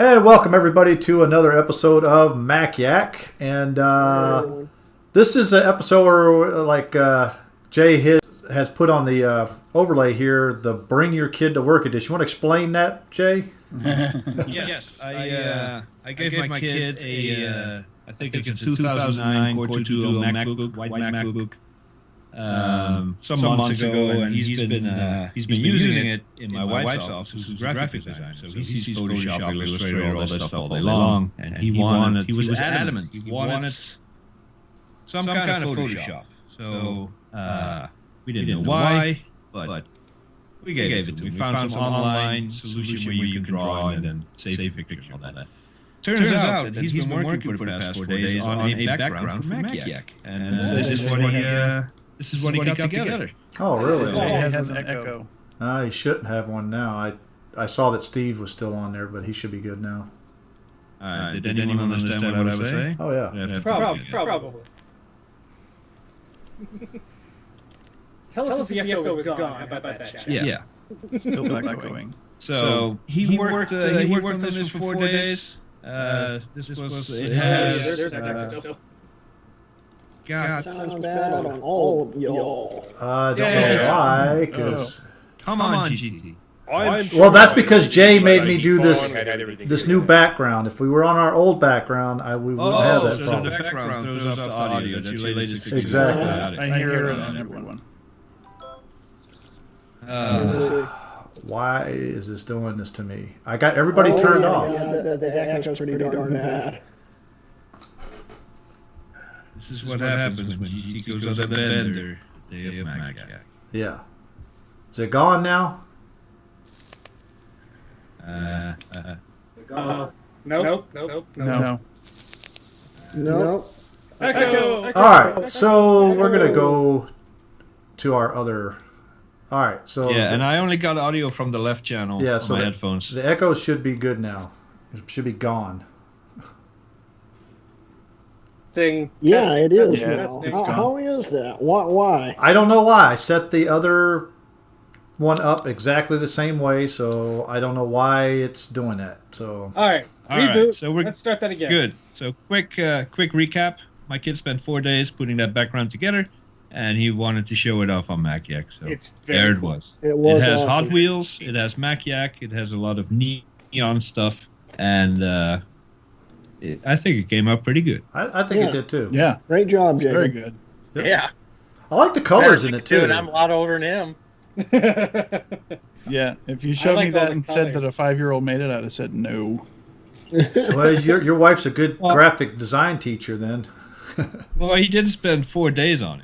Hey, welcome everybody to another episode of Mac Yak, and this is an episode where, Jay has put on the overlay here, the "Bring Your Kid to Work" edition. You want to explain that, Jay? Yes, I gave my kid a I think it's a 2009 Core 220 MacBook, white MacBook, some months ago, and he's been using it in my wife's office, who's a graphic designer. So he sees Photoshop, Illustrator, all that stuff all day long, and he was adamant, he wanted some kind of Photoshop. So we didn't know why, but we gave it to him. We found some online solution where you can draw and then save pictures and all that. Turns out that he's been working for the past 4 days on a background for Mac Yak, and this is what he got together. Oh, really? He has an echo. He shouldn't have one now. I saw that Steve was still on there, but he should be good now. Did anyone understand what I was saying? Oh, yeah. Probably. Tell us if the echo was gone. How about that, Chad? Yeah. Still echoing. So he worked on this for 4 days. This was it has got Sounds bad on all of y'all. I don't know why, because... Come on, GT. Well, that's because Jay made me do this new background. If we were on our old background, we wouldn't have that so problem. the background throws up the audio. That's your latest Exactly. I hear it on everyone. Why is this doing this to me? I got everybody turned off. Yeah, the echo's pretty darn bad. This is what happens when he goes on the bender. Day of Mac Yak. Yeah. Is it gone now? Nope. No. Echo. All right, so we're going to go to our other... All right, so... Yeah, and I only got audio from the left channel on my headphones. The echo should be good now. It should be gone. Yeah, it is Yeah, now. it's How is that? Why? I don't know why. I set the other one up exactly the same way, so I don't know why it's doing that. So All right. All Reboot. right, so Let's start that again. Good. So quick recap. My kid spent 4 days putting that background together, and he wanted to show it off on Mac Yak. So It's there very it was. It was It has awesome. Hot Wheels. It has Mac Yak. It has a lot of neon stuff, and I think it came out pretty good. I think it did too. Yeah, Great job, Jacob. very good. Yep. Yeah. I like the colors in it too. Dude, I'm a lot older than him. Yeah, if you showed like me that all and the said colors. that a 5-year-old made it, I'd have said no. Well, your wife's a good graphic design teacher then. Well, he did spend 4 days on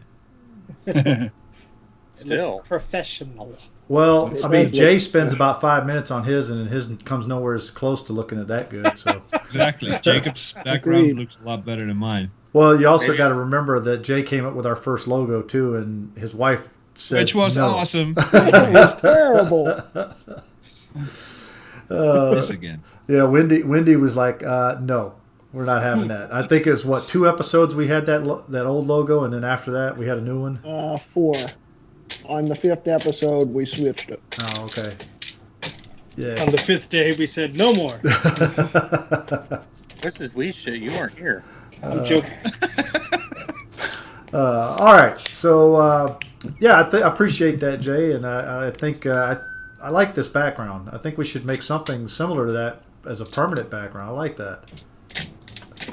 it. Still. Professional. Well, It I mean, does Jay look spends about 5 minutes on his, and his comes nowhere as close to looking at that good. So, Exactly. Jacob's background Agreed. looks a lot better than mine. well, you also Maybe. got to remember that Jay came up with our first logo too, and his wife said Which was no. awesome. It was terrible. This again. Yeah, Wendy was like, no, we're not having that. I think it was, 2 episodes we had that old logo, and then after that we had a new one. 4. On the 5th episode, we switched it. Oh, okay. Yeah. On the 5th day, we said no more. This is we shit. You weren't here. I'm joking. All right. So, yeah, I appreciate that, Jay, and I think I like this background. I think we should make something similar to that as a permanent background. I like that.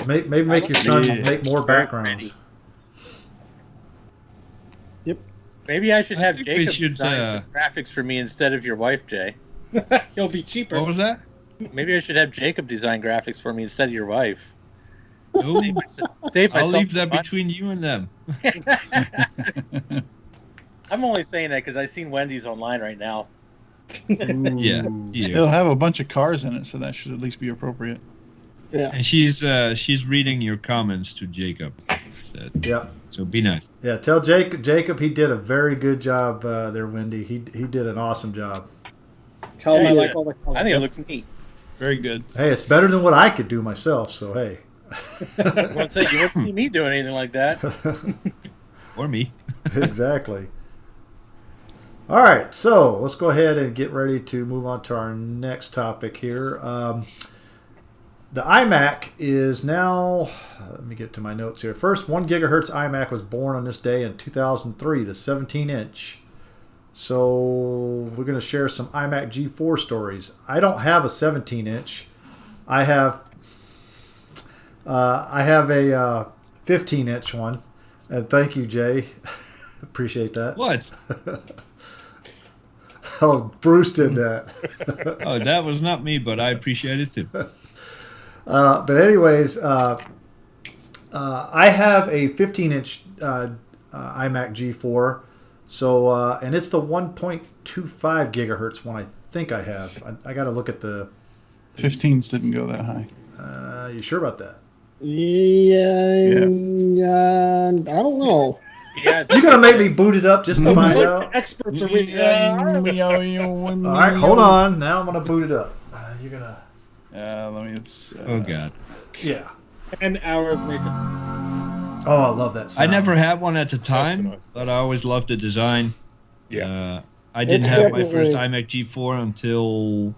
Maybe make your son make more backgrounds. Maybe I should have think we Jacob should, design some graphics for me instead of your wife, Jay. He'll be cheaper. What was that? Maybe I should have Jacob design graphics for me instead of your wife. No, Save I'll myself leave that money. between you and them. I'm only saying that because I've seen Wendy's online right now. Yeah. It'll have a bunch of cars in it, so that should at least be appropriate. Yeah. And she's reading your comments to Jacob. Yeah. So be nice. Yeah. Tell Jacob he did a very good job there, Wendy. He did an awesome job. Tell him I Yeah. like all the colors. I think it looks neat. Very good. Hey, it's better than what I could do myself. So hey. I won't say you wouldn't see me doing anything like that. Or me. Exactly. All right, so let's go ahead and get ready to move on to our next topic here. the iMac is now, let me get to my notes here. First 1 gigahertz iMac was born on this day in 2003, the 17-inch. So we're going to share some iMac G4 stories. I don't have a 17-inch. I have a 15-inch one. And thank you, Jay. Appreciate that. What? Oh, Bruce did that. Oh, that was not me, but I appreciate it too. But anyways, I have a 15-inch iMac G4. So, and it's the 1.25 gigahertz one I think I have. I got to look at the... 15s didn't go that high. You sure about that? Yeah. I don't know. Yeah, You gonna make me boot it up just to find out? Experts are reading. All right, hold on. Now I'm gonna boot it up. You're gonna. Let me. It's. Oh God. Yeah. 10 hours later. Oh, I love that I sound. never had one at the time, nice. but I always loved the design. Yeah. I didn't It's have my definitely- first iMac G4 until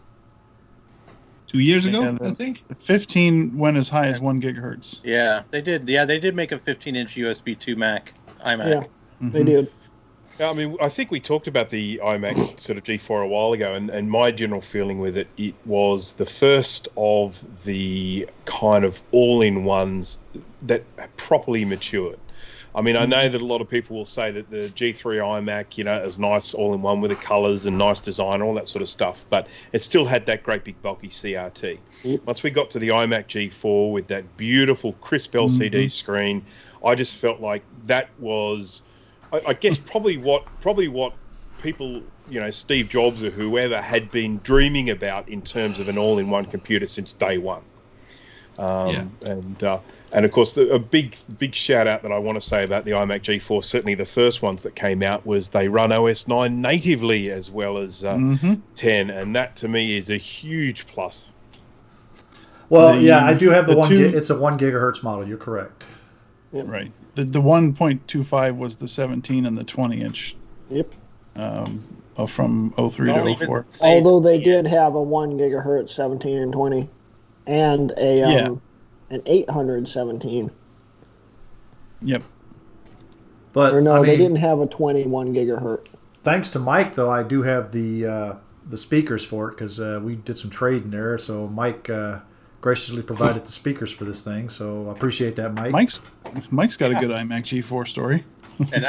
2 years ago, And then- I think. 15 went as high as 1 gigahertz. yeah, they did. Yeah, they did make a 15-inch USB 2 Mac iMac. Yeah, they Mhm. did. I mean, I think we talked about the iMac sort of G4 a while ago, and my general feeling with it, it was the first of the kind of all-in-ones that properly matured. I mean, I know that a lot of people will say that the G3 iMac, is nice all-in-one with the colors and nice design, all that sort of stuff, but it still had that great big bulky CRT. Yep. Once we got to the iMac G4 with that beautiful crisp LCD screen, I just felt like that was, I guess, probably what people, Steve Jobs or whoever had been dreaming about in terms of an all-in-one computer since day one. And of course, a big shout out that I want to say about the iMac G4, certainly the first ones that came out, was they run OS 9 natively as well as 10, and that to me is a huge plus. Well, I do have the the one. two- It's a 1 gigahertz model. You're correct. Right. The 1.25 was the 17 and the 20-inch Yep. from 03 Don't to even 04. say Although they it. did have a 1 gigahertz 17 and 20, and an 817. Yep. But Or no, I mean, they didn't have a 21 gigahertz. thanks to Mike, though, I do have the speakers for it because we did some trading there. So Mike graciously provided the speakers for this thing. So I appreciate that, Mike. Mike's got a good iMac G4 story. And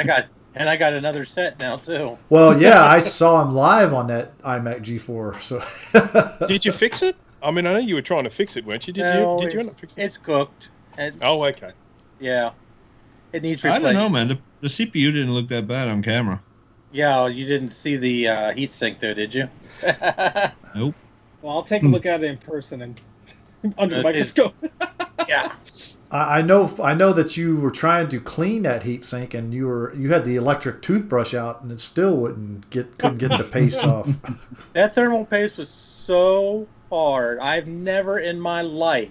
I got another set now too. Well, yeah, I saw him live on that iMac G4. So Did you fix it? I mean, I know you were trying to fix it, weren't you? Did you end up fixing it? It's cooked. Oh, okay. Yeah. It needs I replaced. don't know, man. The CPU didn't look that bad on camera. Yeah, you didn't see the heatsink though, did you? Nope. Well, I'll take a look at it in person and under the microscope. Yeah. I know that you were trying to clean that heatsink, and you had the electric toothbrush out, and it still couldn't get the paste off. That thermal paste was so hard. I've never in my life,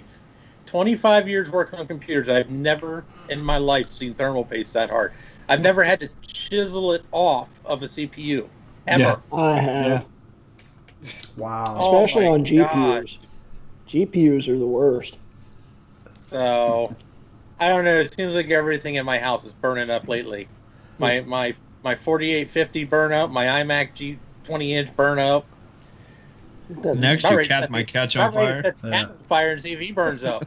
25 years working on computers, I've never in my life seen thermal paste that hard. I've never had to chisel it off of a CPU, ever. Yeah. I have. Wow. Oh Especially my on GPUs. gosh. GPUs are the worst. So, I don't know. It seems like everything in my house is burning up lately. My 4850 burn up. My iMac G20-inch burn up. That- Next, Not your ready to cat set might the- catch not on ready to fire. set the cat on fire and see if he burns up.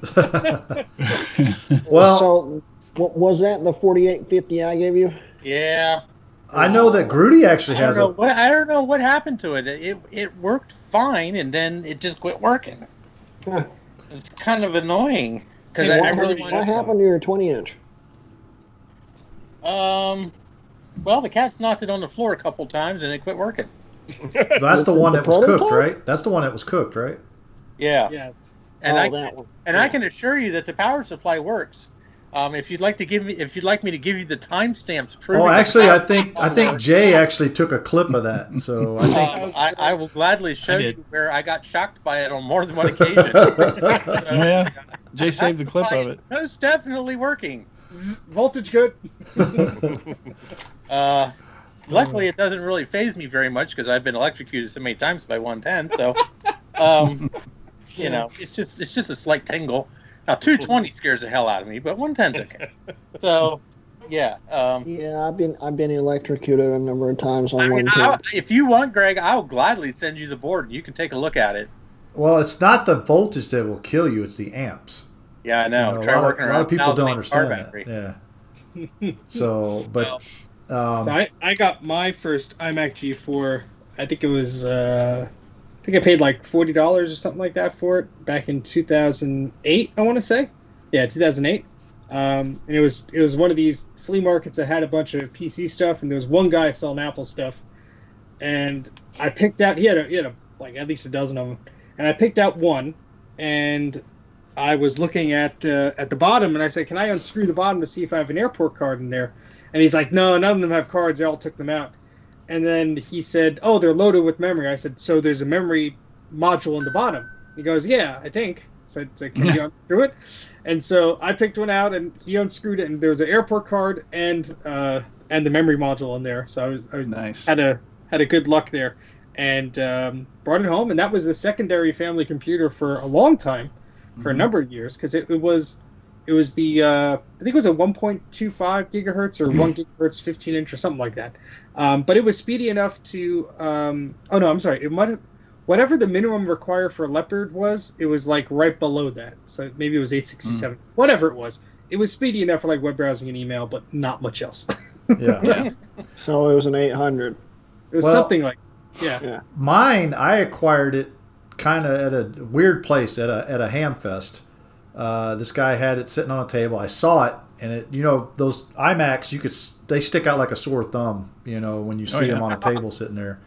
Well, so, was that the 4850 I gave you? Yeah. I know that Grooty actually I don't has know a. I don't know what happened to it. It worked fine, and then it just quit working. Huh. It's kind of annoying because Hey, I what, really what wanted happened to your 20-inch? Well, the cat's knocked it on the floor a couple times, and it quit working. That's the one the that was cooked, prototype? right? That's the one that was cooked, right? Yeah. Yeah. And that one. I can assure you that the power supply works. If you'd like me to give you the timestamps proving. Oh, that the actually, power I think supply works, Jay actually took a clip of that. So I think I will gladly show I did. you where I got shocked by it on more than one occasion. Oh, yeah. Jay saved the clip of it. It's definitely working. Voltage good. Luckily, it doesn't really phase me very much because I've been electrocuted so many times by 110. So, you know, it's just a slight tingle. Now 220 scares the hell out of me, but 110's okay. So, yeah. Yeah, I've been electrocuted a number of times on I mean, 110. if you want, Greg, I'll gladly send you the board and you can take a look at it. Well, it's not the voltage that will kill you; it's the amps. Yeah, I know. You know, Try working a around lot of people don't 1,000 car understand that. battery. Yeah. So, but So I got my first iMac G4. I think it was I think I paid like $40 or something like that for it back in 2008. I want to say, yeah, 2008. And it was one of these flea markets that had a bunch of PC stuff, and there was one guy selling Apple stuff, and I picked out. He had a like at least a dozen of them, and I picked out one, and I was looking at the bottom, and I said, "Can I unscrew the bottom to see if I have an airport card in there?" And he's like, "No, none of them have cards. They all took them out." And then he said, "Oh, they're loaded with memory." I said, "So there's a memory module in the bottom?" He goes, "Yeah, I think." So I said, "Can you unscrew it?" And so I picked one out, and he unscrewed it, and there was an airport card and the memory module in there. So I Nice. had a good luck there, and brought it home, and that was the secondary family computer for a long time, for a number of years, because it was the I think it was a 1.25 gigahertz or 1 gigahertz 15-inch or something like that. But it was speedy enough to oh no, I'm sorry, it might have, whatever the minimum required for Leopard was, it was like right below that. So maybe it was 867, whatever it was. It was speedy enough for like web browsing and email, but not much else. yeah. So it was an 800. It was Well, something like yeah. Mine, I acquired it kind of at a weird place at a ham fest. This guy had it sitting on a table. I saw it, and it, you know, those iMacs, they stick out like a sore thumb, you know, when you see them on a table sitting there.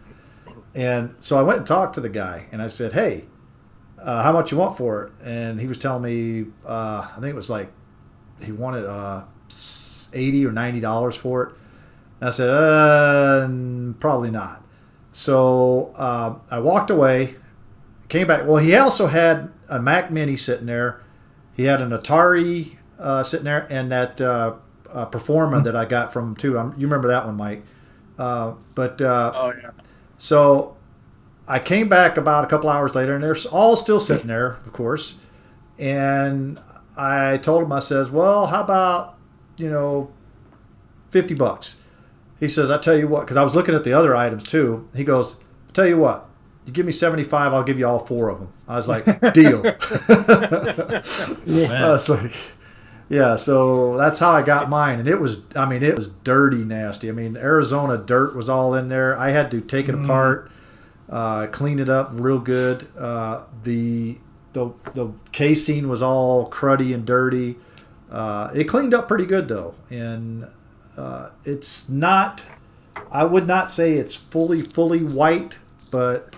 And so I went and talked to the guy, and I said, "Hey, how much you want for it?" And he was telling me, I think it was like he wanted $80 or $90 for it. And I said, probably not. So I walked away, came back. Well, he also had a Mac Mini sitting there. He had an Atari sitting there, and that Performa that I got from him too. You remember that one, Mike? Oh yeah. So I came back about a couple hours later, and they're all still sitting there, of course. And I told him, I says, "Well, how about, $50?" He says, "I tell you what," because I was looking at the other items too. He goes, "I tell you what, you give me 75, I'll give you all 4 of them." I was like, "Deal." I was like, yeah. So that's how I got mine, and it was dirty, nasty. I mean, Arizona dirt was all in there. I had to take it apart, clean it up real good. The casing was all cruddy and dirty. It cleaned up pretty good though, and it's not. I would not say it's fully white, but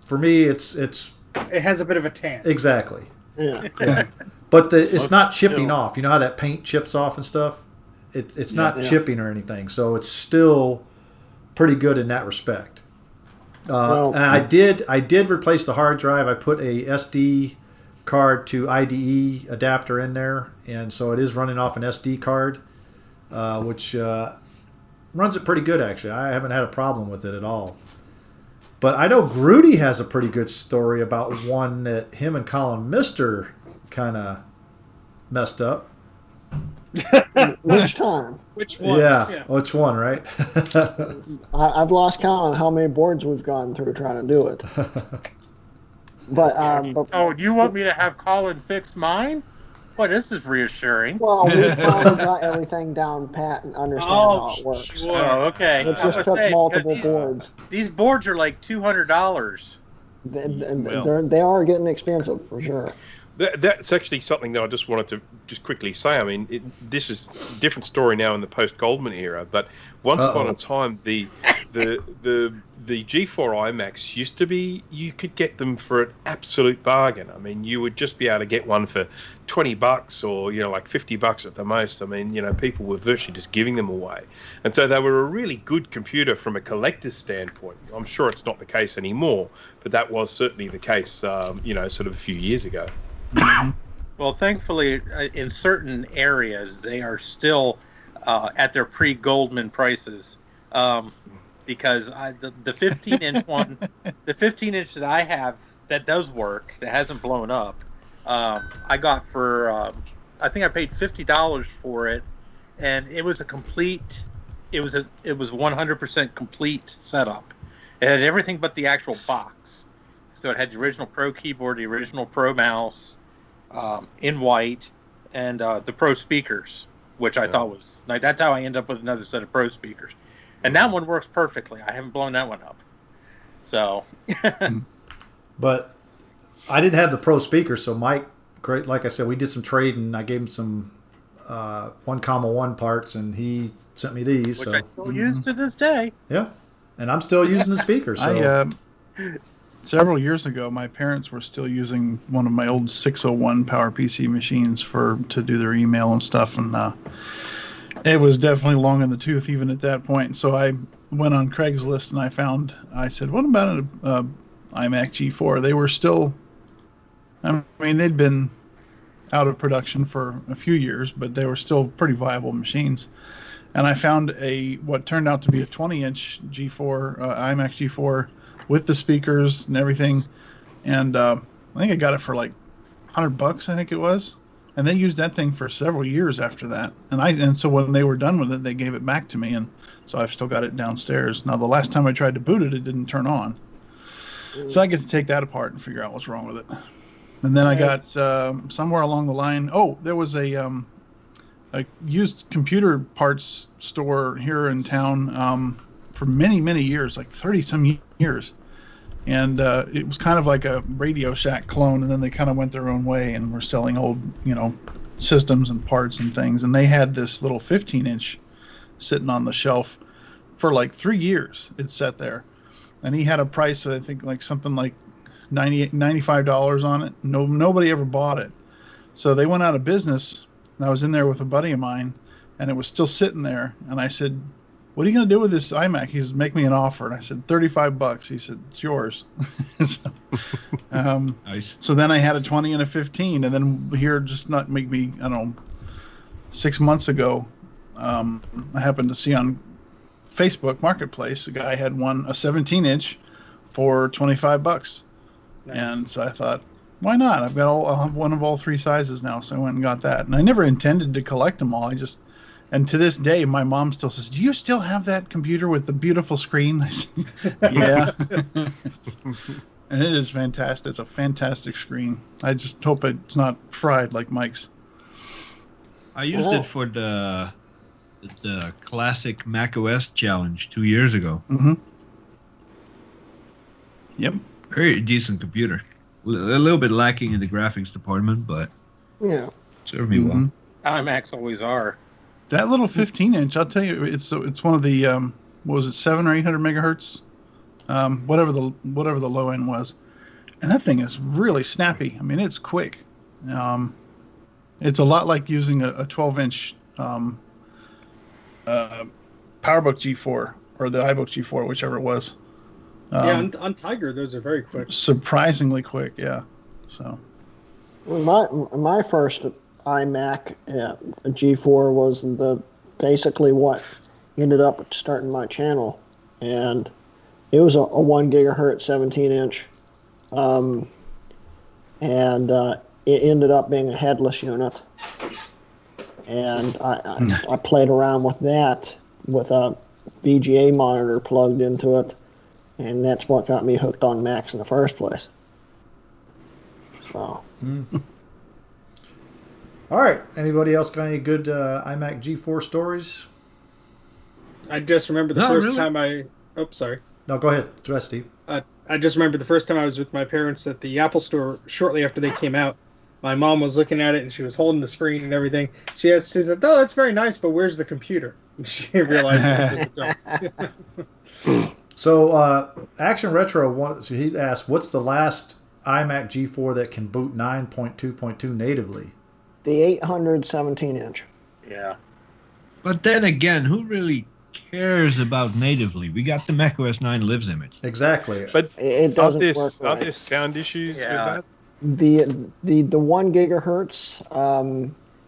for me, it has a bit of a tan. Exactly. Yeah. But it's not chipping off. You know how that paint chips off and stuff? It's not chipping or anything. So it's still pretty good in that respect. And I did replace the hard drive. I put a SD card to IDE adapter in there, and so it is running off an SD card, which runs it pretty good actually. I haven't had a problem with it at all. But I know Grooty has a pretty good story about one that him and Colin Mister kind of messed up. Which time? Which one? Yeah, which one, right? I've lost count on how many boards we've gone through trying to do it. But Oh, you want me to have Colin fix mine? Well, this is reassuring. well, we finally got everything down pat and understand how it works. Sure. Oh, okay. It just took multiple boards. These boards are like $200. They are getting expensive for sure. That's actually something that I just wanted to just quickly say. I mean, this is a different story now in the post-Goldman era, but once upon a time, the G4 iMacs used to be, you could get them for an absolute bargain. I mean, you would just be able to get one for $20 or, like $50 at the most. I mean, people were virtually just giving them away. And so they were a really good computer from a collector's standpoint. I'm sure it's not the case anymore, but that was certainly the case, sort of a few years ago. Well, thankfully, in certain areas, they are still at their pre-Goldman prices, because the 15-inch one, the 15-inch that I have that does work, that hasn't blown up. I got for I think I paid $50 for it, and it was a complete. It was 100% complete setup. It had everything but the actual box. So it had the original Pro keyboard, the original Pro mouse, in white, and the Pro speakers, which I thought was like, that's how I ended up with another set of Pro speakers. And that one works perfectly. I haven't blown that one up. So, but I didn't have the Pro speaker, so Mike, great, like I said, we did some trading. I gave him some 1,1 parts, and he sent me these. Which so I still use to this day. yeah, and I'm still using the speaker. So several years ago, my parents were still using one of my old 601 PowerPC machines to do their email and stuff, and it was definitely long in the tooth even at that point. So I went on Craigslist and I said, what about an iMac G4? They were still, I mean, they'd been out of production for a few years, but they were still pretty viable machines. And I found what turned out to be a 20-inch G4, iMac G4 with the speakers and everything. And I think I got it for like $100, I think it was. And they used that thing for several years after that. And so when they were done with it, they gave it back to me. And so I've still got it downstairs. Now, the last time I tried to boot it, it didn't turn on. So I get to take that apart and figure out what's wrong with it. And then I got somewhere along the line. Oh, there was a used computer parts store here in town for many, many years, like 30-some years. And it was kind of like a Radio Shack clone, and then they kind of went their own way and were selling old, systems and parts and things. And they had this little 15-inch sitting on the shelf for like 3 years. It sat there. And he had a price, I think, like something like $95 on it. Nobody ever bought it. So they went out of business. And I was in there with a buddy of mine, and it was still sitting there. And I said, what are you going to do with this iMac? He said, make me an offer. And I said, $35. He said, it's yours. Nice. So then I had a 20 and a 15. And then here, just not maybe, 6 months ago, I happened to see on Facebook Marketplace, a guy had a 17-inch for $25. Nice. And so I thought, why not? I'll have one of all three sizes now. So I went and got that. And I never intended to collect them all. And to this day, my mom still says, do you still have that computer with the beautiful screen? I said, yeah. And it is fantastic. It's a fantastic screen. I just hope it's not fried like Mike's. I used it for the classic Mac OS challenge 2 years ago. Mm-hmm. Yep. Very decent computer. A little bit lacking in the graphics department, but yeah, served me well. iMacs always are. That little 15-inch, I'll tell you, it's one of the 700 or 800 megahertz, whatever the low end was, and that thing is really snappy. I mean, it's quick. It's a lot like using a 12-inch PowerBook G4 or the iBook G4, whichever it was. On Tiger, those are very quick. Surprisingly quick, yeah. So, my first iMac G4 was basically what ended up starting my channel, and it was a 1 gigahertz 17-inch, and it ended up being a headless unit, and I played around with that with a VGA monitor plugged into it. And that's what got me hooked on Macs in the first place. So. All right. Anybody else got any good iMac G4 stories? I just remember the first time I... Oh, sorry. No, go ahead. Go ahead, Steve. I just remember the first time I was with my parents at the Apple store shortly after they came out. My mom was looking at it, and she was holding the screen and everything. She said, oh, that's very nice, but where's the computer? And she realized it was at the time. So, Action Retro, he asked, what's the last iMac G4 that can boot 9.2.2 natively? The 817-inch. Yeah. But then again, who really cares about natively? We got the macOS 9 Lives image. Exactly. But it doesn't work right. Are there sound issues with that? The 1 gigahertz,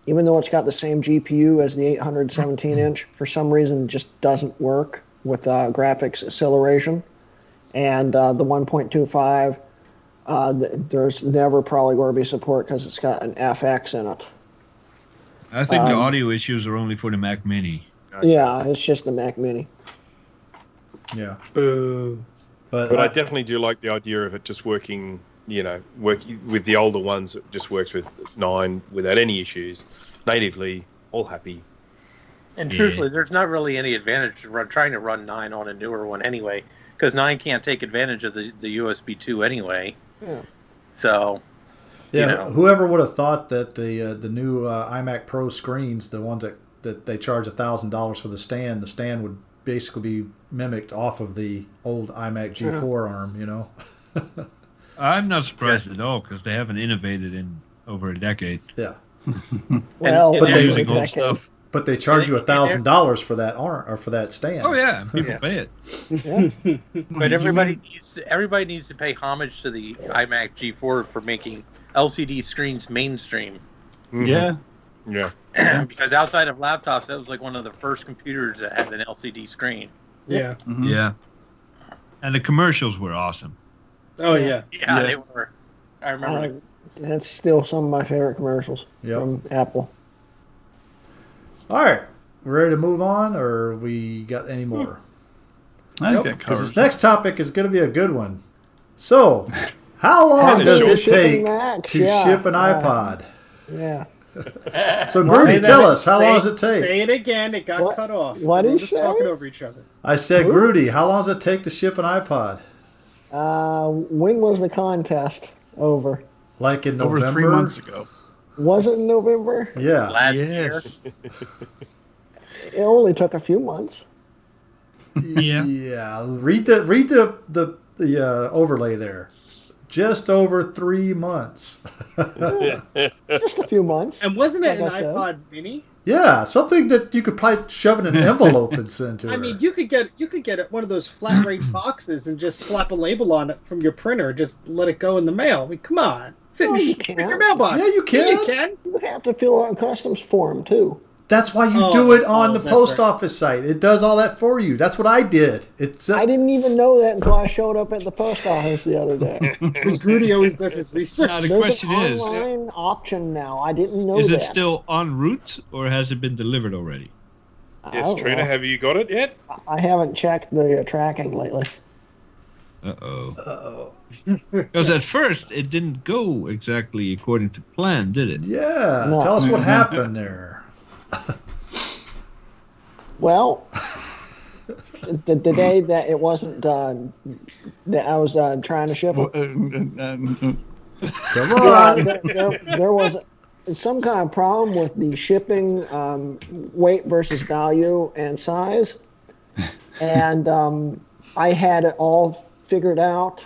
even though it's got the same GPU as the 817-inch, for some reason just doesn't work with graphics acceleration. And the 1.25 There's never probably going to be support because it's got an FX in it. I think the audio issues are only for the Mac Mini. Yeah, it's just the Mac Mini. Yeah. Boo. But I definitely do like the idea of it just working, working with the older ones. It just works with 9 without any issues, natively, all happy. And truthfully, there's not really any advantage to trying to run 9 on a newer one anyway, because 9 can't take advantage of the USB 2 anyway. Yeah. So, yeah, whoever would have thought that the new iMac Pro screens, the ones that they charge $1,000 for the stand would basically be mimicked off of the old iMac G4 arm, I'm not surprised at all because they haven't innovated in over a decade. Yeah. Well, but They're they using old stuff. But they charge you $1,000 for that arm or for that stand. Oh yeah, people pay it. Yeah. But everybody needs to pay homage to the iMac G4 for making LCD screens mainstream. Yeah. Yeah. Because outside of laptops, that was like one of the first computers that had an LCD screen. Yeah. Mhm. Yeah. And the commercials were awesome. Oh yeah. Yeah, they were. I remember. That's still some of my favorite commercials from Apple. All right. We're ready to move on, or we got any more? I think that Because covers this next topic is going to be a good one. So, how long does it take to ship an iPod? Yeah. So, Grooty, tell us, how long does it take? Say it again. It got cut off. What did We're you just say? talking over each other. I said, Grooty, how long does it take to ship an iPod? When was the contest over? Like in over November? 3 months ago. Was it in November? Yeah. Last Yes. It only took a few months. Yeah. Yeah. Read the overlay there. Just over 3 months. Just a few months. And wasn't it Like an I said. iPod Mini? Yeah, something that you could probably shove in an envelope and send to her. I mean, you could get one of those flat rate boxes and just slap a label on it from your printer. Just let it go in the mail. I mean, come on, fit No, you in your can't. mailbox. Yeah, you can. Yes, you can. You have to fill out a customs form, too. That's why you Oh, do it on oh, the that's post right. office site. It does all that for you. That's what I did. It's I didn't even know that until I showed up at the post office the other day. Because Grooty always does his research. Now the There's question an is online option now. I didn't know it that. still en route or has it been delivered already? I Yes, don't Trina, know. have you got it yet? I haven't checked the tracking lately. Uh-oh. Because at first it didn't go exactly according to plan, did it? yeah. No. Tell us what happened there. Well, the day that it wasn't done, that I was trying to ship it, Come yeah, on. there was some kind of problem with the shipping weight versus value and size. And I had it all figured out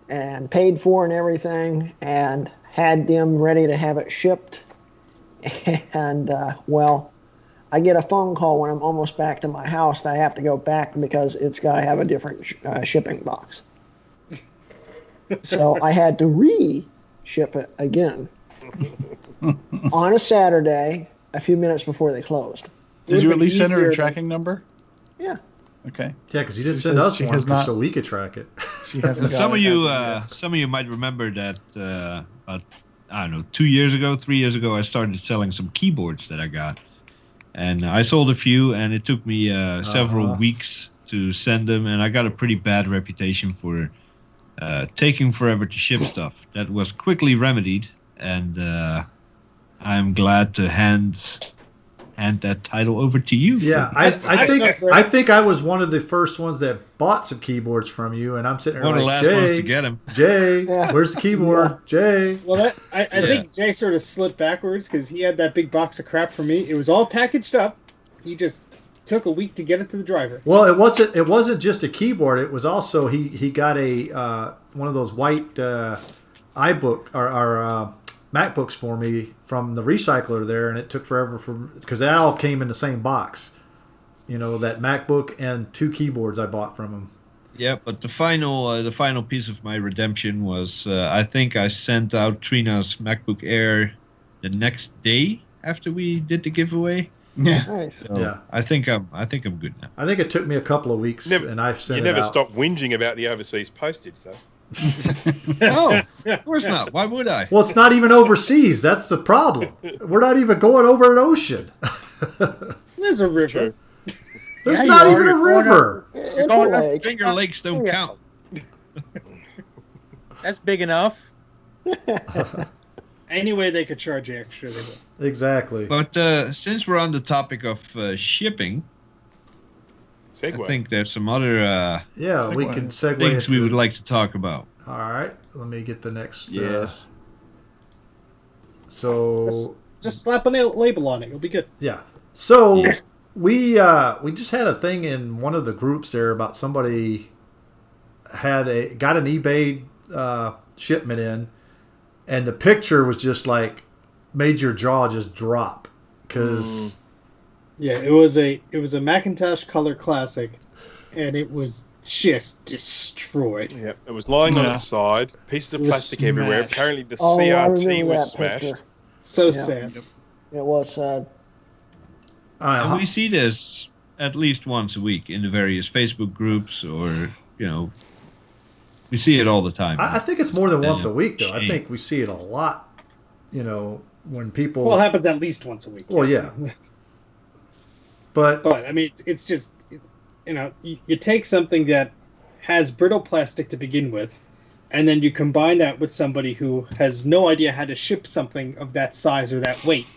and paid for and everything and had them ready to have it shipped. And, well, I get a phone call when I'm almost back to my house that I have to go back because it's got to have a different shipping box. So I had to re-ship it again on a Saturday, a few minutes before they closed. Did you at least send her Easier a to- tracking number? Yeah. Okay. Yeah, because you didn't She send says us she one has not- so we could track it. She hasn't got Some it of you, as of some of you might remember that about 3 years ago, I started selling some keyboards that I got, and I sold a few, and it took me several weeks to send them, and I got a pretty bad reputation for taking forever to ship stuff. That was quickly remedied, and I'm glad to hand that title over to you. Yeah, I think I was one of the first ones that bought some keyboards from you, and I'm sitting there One of the like, last ones to Jay, get them. Jay, Yeah. where's the keyboard? Jay. Well, I think Jay sort of slipped backwards because he had that big box of crap for me. It was all packaged up. He just took a week to get it to the driver. Well, it wasn't just a keyboard. It was also he got a one of those white iBook or MacBooks for me from the recycler there, and it took forever because that all came in the same box. You know, that MacBook and 2 keyboards I bought from him. Yeah, but the final piece of my redemption was I think I sent out Trina's MacBook Air the next day after we did the giveaway. Yeah. Nice. So Yeah. I think I'm good now. I think it took me a couple of weeks, Never- and I've sent You it never out. stop whinging about the overseas postage, though. No, of course not. Why would I? Well, it's not even overseas. That's the problem. We're not even going over an ocean. There's a river. There's Yeah, not you even are. a river. It's a lake. Finger Lakes don't count. That's big enough. Any way they could charge you extra, they will. Exactly. But since we're on the topic of shipping, Segue. I think there's some other Yeah, we can segue things we into- would like to talk about. All right, let me get the next. Yes. So Just slap a label on it. You'll be good. yeah, so we just had a thing in one of the groups there about somebody got an eBay shipment in, and the picture was just like made your jaw just drop because Yeah, it was a Macintosh Color Classic, and it was just destroyed. Yep, it was lying on Yeah. its side, pieces of It was plastic everywhere. smashed. Apparently, the Oh, I CRT remember was that smashed. picture. So Yeah. sad. It was sad. And we see this at least once a week in the various Facebook groups, or we see it all the time. I think it's more than once a week though. I Shame. think we see it a lot. When people. Well, it happens at least once a week. Well, yeah. But But I mean, it's just you take something that has brittle plastic to begin with, and then you combine that with somebody who has no idea how to ship something of that size or that weight,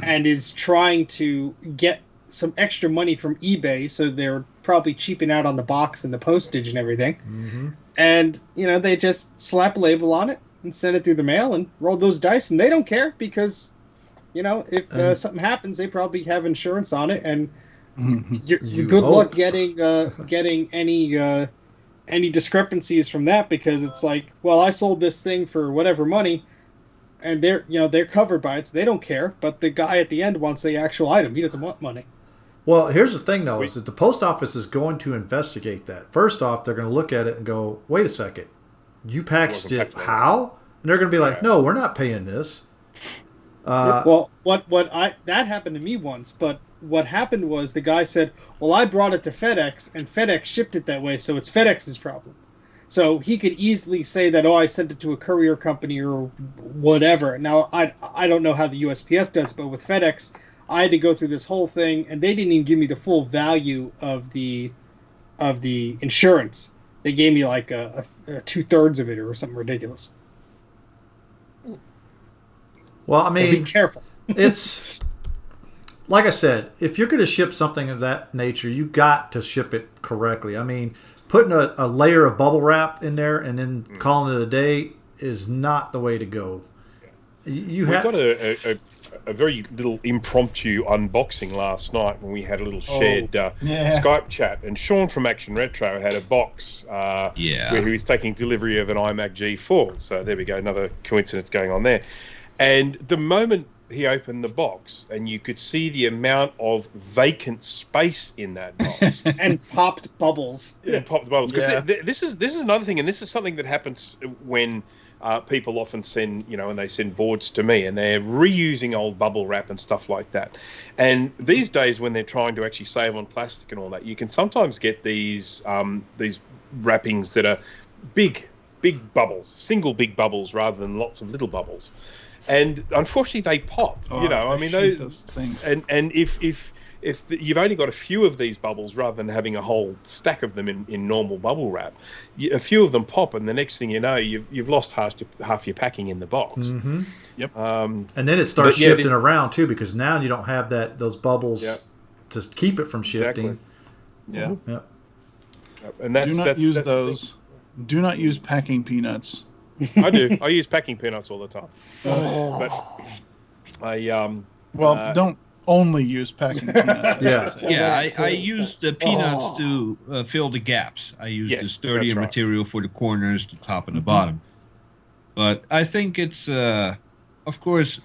and is trying to get some extra money from eBay, so they're probably cheaping out on the box and the postage and everything. mhm. And they just slap a label on it and send it through the mail and roll those dice, and they don't care because if something happens, they probably have insurance on it, and you're good hope. luck getting any discrepancies from that, because it's like, well, I sold this thing for whatever money, and they're covered by it, so they don't care. But the guy at the end wants the actual item; he doesn't want money. Well, here's the thing, though, is that the post office is going to investigate that. First off, they're going to look at it and go, wait a second, you packaged it how? And they're going to be like, no, we're not paying this. Well, that happened to me once, but what happened was the guy said, well, I brought it to FedEx, and FedEx shipped it that way, so it's FedEx's problem. So he could easily say that, I sent it to a courier company or whatever. Now, I don't know how the USPS does, but with FedEx, I had to go through this whole thing, and they didn't even give me the full value of the insurance. They gave me like a 2/3 of it or something ridiculous. Well, I So mean, be careful. it's like I said, if you're going to ship something of that nature, you got to ship it correctly. I mean, putting a layer of bubble wrap in there and then calling it a day is not the way to go. You We have got a very little impromptu unboxing last night when we had a little shared Skype chat, and Sean from Action Retro had a box where he was taking delivery of an iMac G4. So there we go, another coincidence going on there. And the moment he opened the box, and you could see the amount of vacant space in that box. And popped bubbles. Yeah, popped bubbles. Because this is another thing, and this is something that happens when people often send, when they send boards to me, and they're reusing old bubble wrap and stuff like that. And these days, when they're trying to actually save on plastic and all that, you can sometimes get these wrappings that are big bubbles, single big bubbles, rather than lots of little bubbles. And unfortunately, they pop. I mean, those things. And if you've only got a few of these bubbles rather than having a whole stack of them in normal bubble wrap, a few of them pop, and the next thing you know, you've lost half your packing in the box. Mm-hmm. Yep. And then it starts shifting around too, because now you don't have those bubbles to keep it from shifting. Exactly. Yeah. Yep. And that's, Do not use those. Do not use packing peanuts. I do. I use packing peanuts all the time. But I don't only use packing peanuts. I use the peanuts to fill the gaps. I use the sturdier material for the corners, the top and the bottom. But I think it's, of course,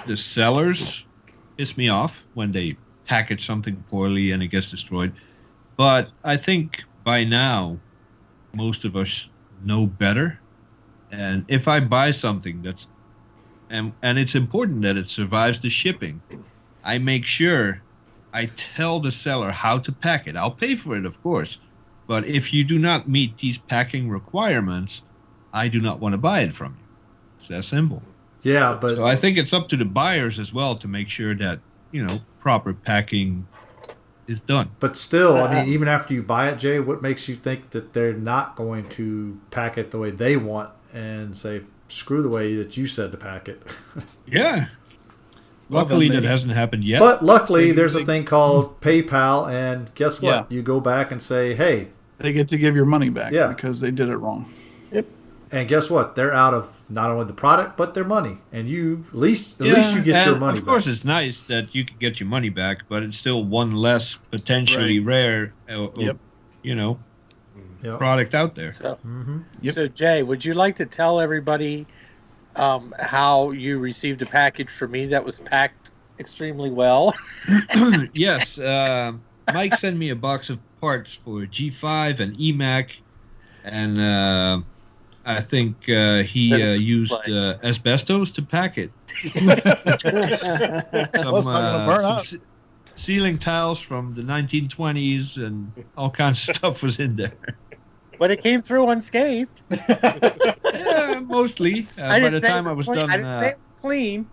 the sellers piss me off when they package something poorly and it gets destroyed. But I think by now, most of us know better. And if I buy something and it's important that it survives the shipping, I make sure I tell the seller how to pack it. I'll pay for it, of course. But if you do not meet these packing requirements, I do not want to buy it from you. It's that simple. Yeah, but So I think it's up to the buyers as well to make sure that, proper packing is done. But still, I mean, even after you buy it, Jay, what makes you think that they're not going to pack it the way they want and say, screw the way that you said to pack it? Yeah. Luckily, that hasn't happened yet. But luckily, there's a thing called PayPal, and guess what? Yeah. You go back and say, hey. They get to give your money back Yeah. because they did it wrong. Yep. And guess what? They're out of not only the product, but their money. And you, at least you get your money back. Of course, it's nice that you can get your money back, but it's still one less potentially rare, product out there. So, Jay, would you like to tell everybody how you received a package from me that was packed extremely well? Yes. Mike sent me a box of parts for G5 and iMac, and I think he used asbestos to pack it. Some ceiling tiles from the 1920s and all kinds of stuff was in there. But it came through unscathed. Yeah, mostly. By the time I was done, I didn't say it was clean.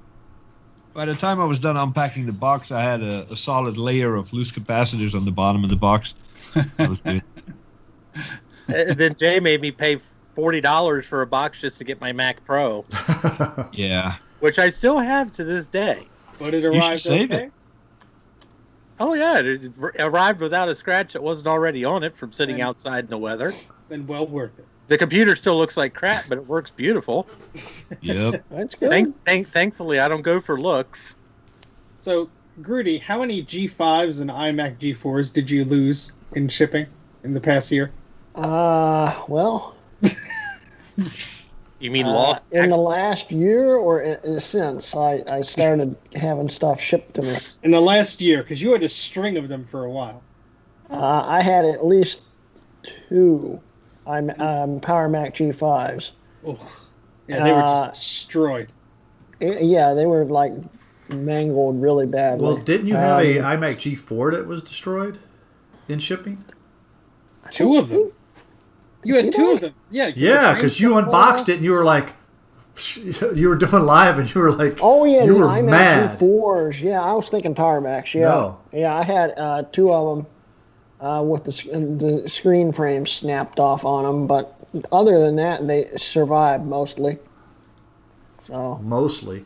By the time I was done unpacking the box, I had a solid layer of loose capacitors on the bottom of the box. That was good. And then Jay made me pay $40 for a box just to get my Mac Pro. Yeah. Which I still have to this day. But it You arrived should save okay? it. Oh, yeah. It arrived without a scratch that wasn't already on it from sitting outside in the weather. Then well worth it. The computer still looks like crap, but it works beautiful. Yep. That's good. Thankfully, I don't go for looks. So, Grooty, how many G5s and iMac G4s did you lose in shipping in the past year? Well, You mean lost? in the last year or since I started having stuff shipped to me? In the last year, because you had a string of them for a while. I had at least 2 Power Mac G5s. Oh, yeah, they were just destroyed. Yeah, they were like mangled really badly. Well, didn't you have a iMac G4 that was destroyed in shipping? 2 of them. You had 2 of them. Yeah. Yeah, because you unboxed it and you were like, you were doing live and you were like, oh yeah, you the were iMac mad. G4s. Yeah, I was thinking Power Macs. Yeah, No. Yeah, I had 2 of them with the screen frame snapped off on them, but other than that, they survived mostly. So Mostly.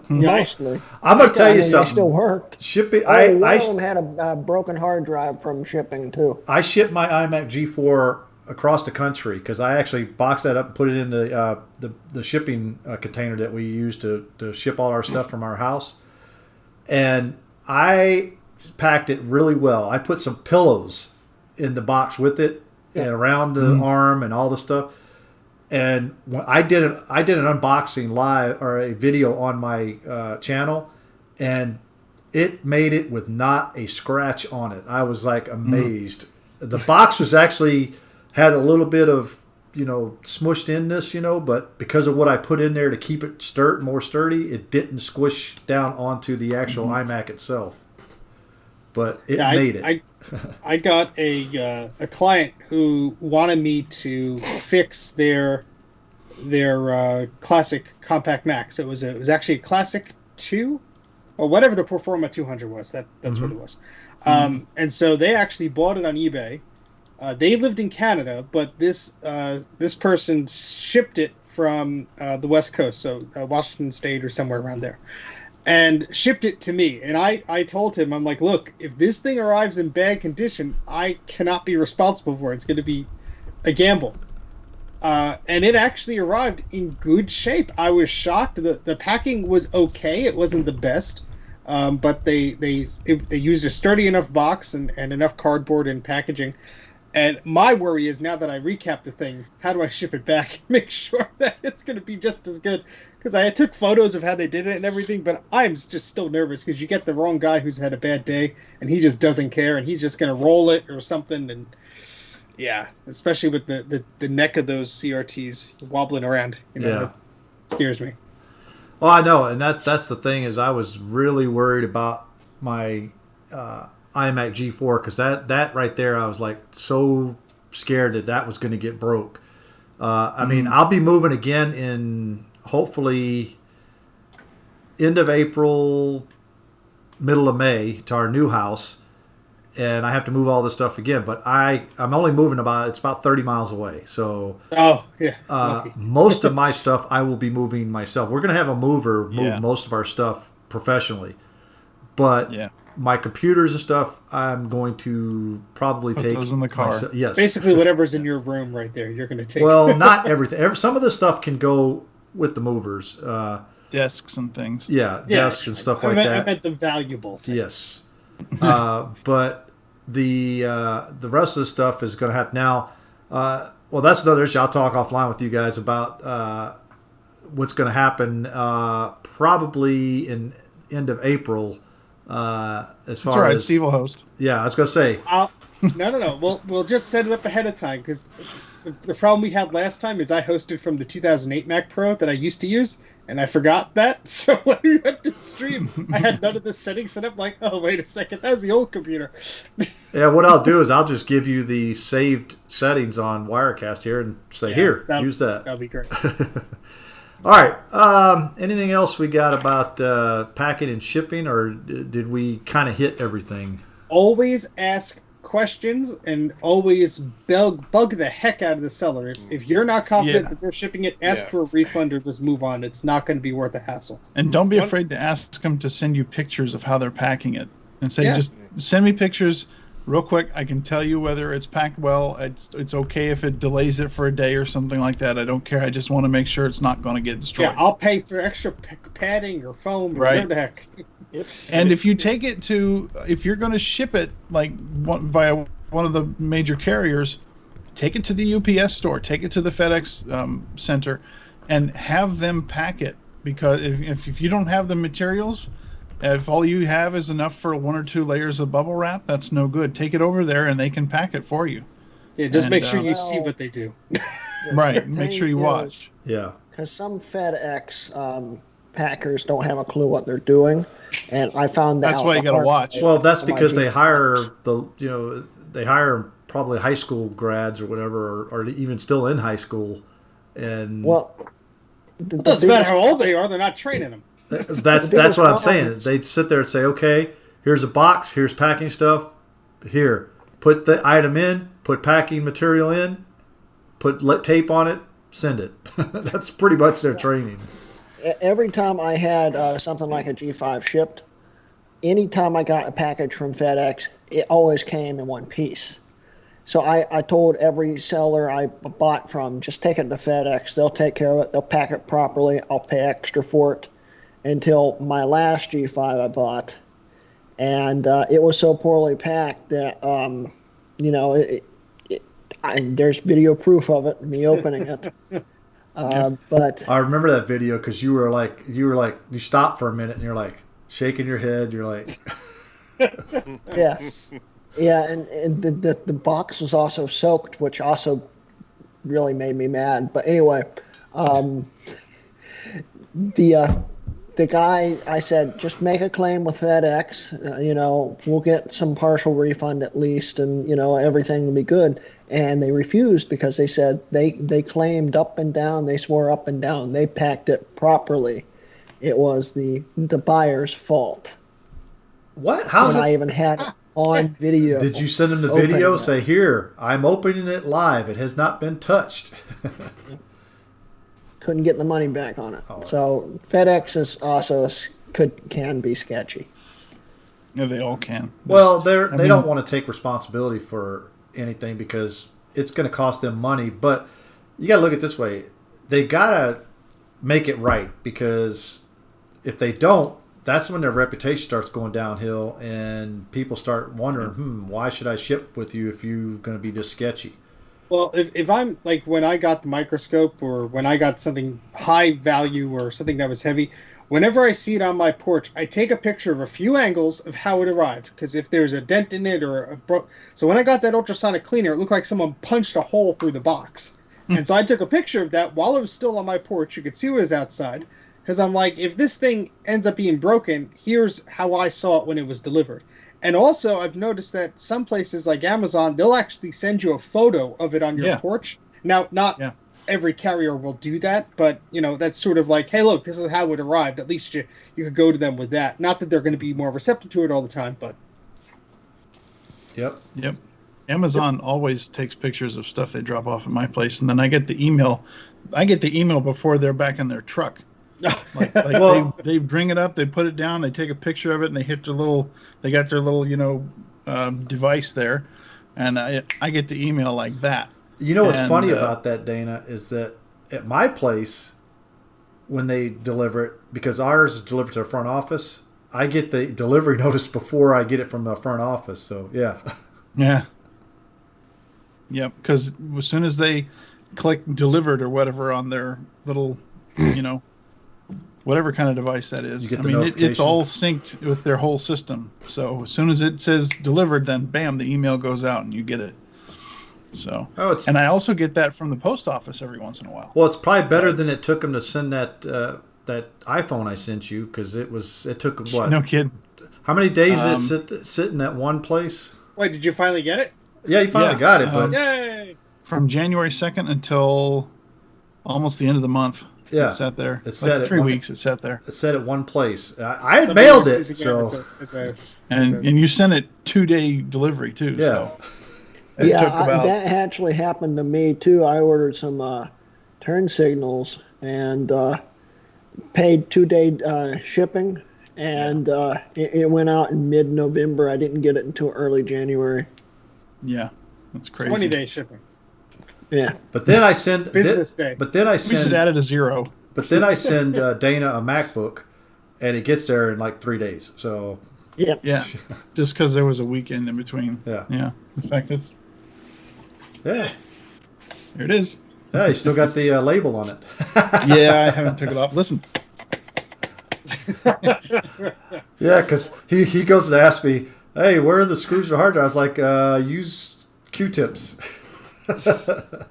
mostly, I'm gonna tell you They something. still worked. Shipping. One of them had a broken hard drive from shipping too. I shipped my iMac G4 across the country because I actually boxed that up and put it in the shipping container that we use to ship all our stuff from our house. And I packed it really well. I put some pillows in the box with it and around the arm and all the stuff. And when I did an unboxing live or a video on my channel, and it made it with not a scratch on it. I was like amazed. The box was actually had a little bit of smushed inness, but because of what I put in there to keep it more sturdy, it didn't squish down onto the actual iMac itself. But it made it. I got a client who wanted me to fix their classic compact Mac. So it was actually a classic 2 or whatever the Performa 200 was. That's what it was. And so they actually bought it on eBay. They lived in Canada, but this person shipped it from the West Coast, so Washington State or somewhere around there, and shipped it to me. And I told him, I'm like, look, if this thing arrives in bad condition, I cannot be responsible for it. It's going to be a gamble. And it actually arrived in good shape. I was shocked. The packing was okay. It wasn't the best. But they used a sturdy enough box and enough cardboard and packaging. And my worry is, now that I recap the thing, how do I ship it back and make sure that it's going to be just as good? Because I took photos of how they did it and everything, but I'm just still nervous because you get the wrong guy who's had a bad day and he just doesn't care and he's just going to roll it or something. And yeah, especially with the neck of those CRTs wobbling around, it scares me. Well, I know, and that's the thing is I was really worried about my iMac G4 because that right there I was like so scared that was going to get broke. I mean, I'll be moving again in hopefully end of April, middle of May to our new house, and I have to move all this stuff again. But I'm only moving it's about 30 miles away. So most of my stuff I will be moving myself. We're going to have a mover move most of our stuff professionally, but my computers and stuff I'm going to probably take those in the car. Yes, basically whatever's in your room right there, you're going to take. Well, not everything. Some of the stuff can go with the movers. Desks and things. Desks and stuff like that. I meant the valuable things. Yes. But the rest of the stuff is going to have now. Well, that's another issue. I'll talk offline with you guys about what's going to happen probably in end of April. As far as Steve will host. Yeah, I was going to say. No. We'll just set it up ahead of time because the problem we had last time is I hosted from the 2008 Mac Pro that I used to use, and I forgot that. So when we went to stream, I had none of the settings set up. Like, oh, wait a second, that was the old computer. Yeah, what I'll do is I'll just give you the saved settings on Wirecast here and say, use that. That'll be great. All right. Anything else we got about packing and shipping, or did we kind of hit everything? Always ask questions and always bug the heck out of the seller. If you're not confident that they're shipping it, ask for a refund or just move on. It's not going to be worth a hassle. And don't be afraid to ask them to send you pictures of how they're packing it. And say, just send me pictures real quick. I can tell you whether it's packed well. It's okay if it delays it for a day or something like that. I don't care. I just want to make sure it's not going to get destroyed. Yeah, I'll pay for extra padding or foam or whatever the heck. And if you take it if you're going to ship it via one of the major carriers, take it to the UPS store, take it to the FedEx center, and have them pack it. Because if you don't have the materials, if all you have is enough for 1 or 2 layers of bubble wrap, that's no good. Take it over there and they can pack it for you. Yeah, just make sure you see what they do. Right, make sure you watch. Yeah. Because some FedEx packers don't have a clue what they're doing, and I found that that's why you got to watch. Well, that's because they hire probably high school grads or whatever, or even still in high school, and it doesn't matter how old they are; they're not training them. That's what I'm saying. They'd sit there and say, "Okay, here's a box. Here's packing stuff. Here, put the item in. Put packing material in. Put tape on it. Send it." That's pretty much their training. Every time I had something like a G5 shipped, anytime I got a package from FedEx, it always came in one piece. So I told every seller I bought from, just take it to FedEx. They'll take care of it. They'll pack it properly. I'll pay extra for it. Until my last G5 I bought. And it was so poorly packed that, there's video proof of it, me opening it. But I remember that video because you stopped for a minute and you're like shaking your head. You're like, and the box was also soaked, which also really made me mad. But anyway, the guy, I said, just make a claim with FedEx. We'll get some partial refund at least, and everything will be good. And they refused because they said they claimed up and down. They swore up and down. They packed it properly. It was the buyer's fault. What? How? I even had it on video. Did you send them the video? Say, here, I'm opening it live. It has not been touched. Couldn't get the money back on it. Oh. So FedEx is also can be sketchy. Yeah, they all can. Well, they don't want to take responsibility for anything because it's going to cost them money. But you got to look at it this way: they got to make it right, because if they don't, that's when their reputation starts going downhill, and people start wondering, why should I ship with you if you're going to be this sketchy? Well, if I'm like when I got the microscope or when I got something high value or something that was heavy, whenever I see it on my porch, I take a picture of a few angles of how it arrived. Because if there's a dent in it so when I got that ultrasonic cleaner, it looked like someone punched a hole through the box. And so I took a picture of that while it was still on my porch. You could see it was outside. Because I'm like, if this thing ends up being broken, here's how I saw it when it was delivered. And also, I've noticed that some places like Amazon, they'll actually send you a photo of it on your porch. Now, not every carrier will do that, but that's sort of like, hey, look, this is how it arrived. At least you could go to them with that. Not that they're going to be more receptive to it all the time, but Yep. Amazon always takes pictures of stuff they drop off at my place, and then I get the email. I get the email before they're back in their truck. Well, they bring it up, they put it down, they take a picture of it, and they hit their little. They got their little device there, and I get the email like that. You know what's funny about that, Dana, is that at my place, when they deliver it, because ours is delivered to the front office, I get the delivery notice before I get it from the front office. So yeah. Yeah. Yep. Because as soon as they click delivered or whatever on their little, whatever kind of device that is, it's all synced with their whole system. So as soon as it says delivered, then bam, the email goes out and you get it. So, and I also get that from the post office every once in a while. Well, it's probably better than it took them to send that iPhone I sent you, because it took what? No kid. How many days did it sit in that one place? Wait, did you finally get it? Yeah, you finally got it, but yay! From January 2nd until almost the end of the month. Yeah, it sat there. It sat like 3 weeks. It sat there. It sat at one place. I had mailed it, so and you sent it 2-day delivery too. Yeah. So that actually happened to me too. I ordered some turn signals and paid 2-day shipping, and it went out in mid-November. I didn't get it until early January. Yeah, that's crazy. 20-day shipping. Yeah, but then I send business day. But then I send. We just added a 0. But then I send Dana a MacBook, and it gets there in like 3 days. So. Yeah. Just because there was a weekend in between. Yeah. In fact, it's. Yeah. There it is. Yeah, you still got the label on it. Yeah, I haven't took it off. Listen. Yeah, because he goes to ask me, hey, where are the screws to hard drive? I was like, use Q-tips.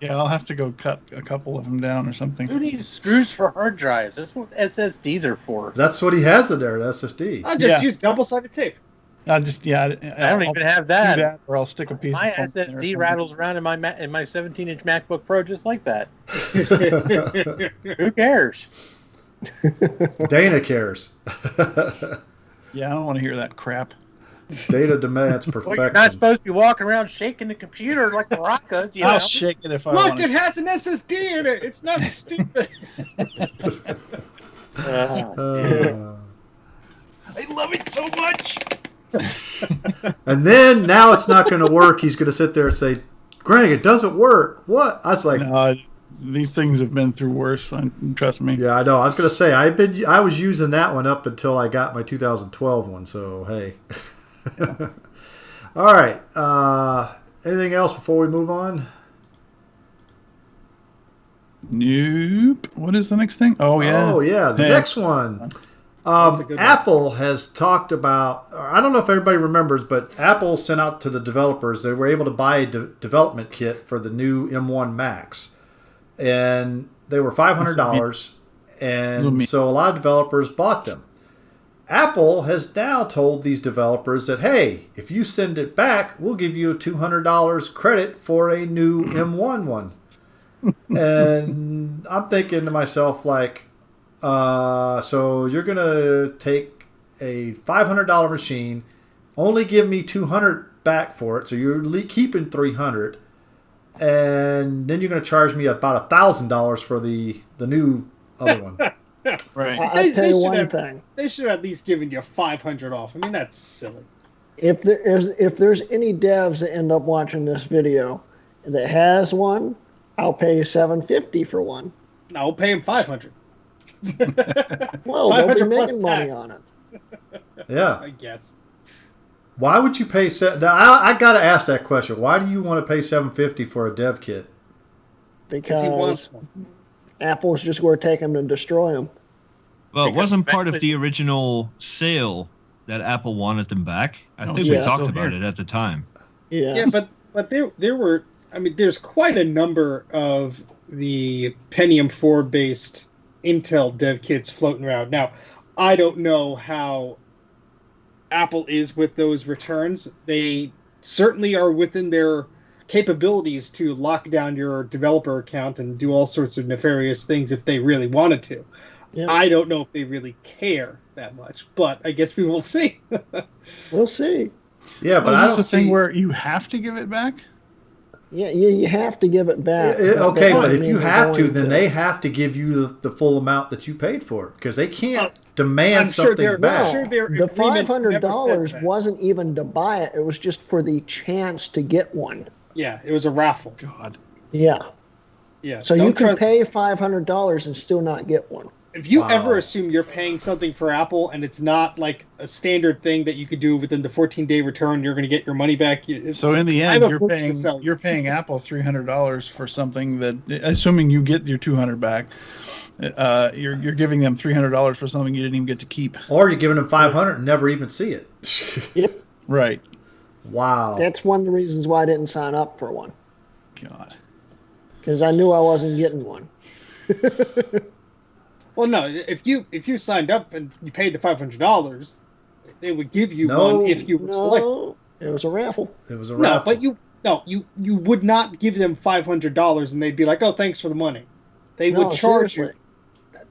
Yeah, I'll have to go cut a couple of them down or something. Who needs screws for hard drives? That's what SSDs are for. That's what he has in there, the SSD. I'll just use double-sided tape. I don't even have that. Do that, or I'll stick a piece. My of SSD rattles around in my 17-inch MacBook Pro just like that. Who cares? Dana cares. Yeah, I don't want to hear that crap. Data demands perfection. Well, you're not supposed to be walking around shaking the computer like the Rock does. I'll shake it if I want. Look, it has an SSD in it. It's not stupid. I love it so much. And then now it's not going to work. He's going to sit there and say, Greg, it doesn't work. What? I was like, no, these things have been through worse. Trust me. Yeah, I know. I was going to say I was using that one up until I got my 2012 one. So hey. Yeah. All right. Anything else before we move on? Nope. What is the next thing? Oh yeah. The next one. Apple has talked about, I don't know if everybody remembers, but Apple sent out to the developers, they were able to buy a development kit for the new M1 Max. And they were $500. And so a lot of developers bought them. Apple has now told these developers that, hey, if you send it back, we'll give you a $200 credit for a new M1 one. And I'm thinking to myself, like, so you're going to take a $500 machine, only give me $200 back for it, so you're keeping $300, and then you're going to charge me about $1,000 for the new other one. Right. I'll tell you one thing. They should have at least given you $500 off. I mean, that's silly. If there's any devs that end up watching this video that has one, I'll pay you $750 for one. No, I'll pay him $500. Well, they'll be making money on it. Yeah, I guess. Why would you pay? I got to ask that question. Why do you want to pay $750 for a dev kit? Because he wants one. Apple's just going to take them and destroy them. Well, it wasn't part of the original sale that Apple wanted them back. I think we talked about it at the time. Yeah, but there were. I mean, there's quite a number of the Pentium 4 based Intel dev kits floating around. Now, I don't know how Apple is with those returns. They certainly are within their capabilities to lock down your developer account and do all sorts of nefarious things if they really wanted to. Yeah. I don't know if they really care that much, but I guess we will see. We'll see. Yeah, but I don't the see thing where you have to give it back. Yeah, you have to give it back. Okay, but if you have to, then they have to give you the full amount that you paid for it, because they can't demand something back. Sure the $500 wasn't even to buy it; it was just for the chance to get one. Yeah, it was a raffle. God. Yeah. Yeah. So you can pay $500 and still not get one. If you ever assume you're paying something for Apple and it's not like a standard thing that you could do within the 14-day return, you're going to get your money back. So in the end, you're paying Apple $300 for something that, assuming you get your $200 back, you're giving them $300 for something you didn't even get to keep. Or you're giving them $500 and never even see it. Yep. Right. Wow. That's one of the reasons why I didn't sign up for one. God. Because I knew I wasn't getting one. Well, no. If you signed up and you paid the $500, they would give you one if you were selected. It was a raffle. It was a raffle. No, but you would not give them $500 and they'd be like, "Oh, thanks for the money." They would charge you.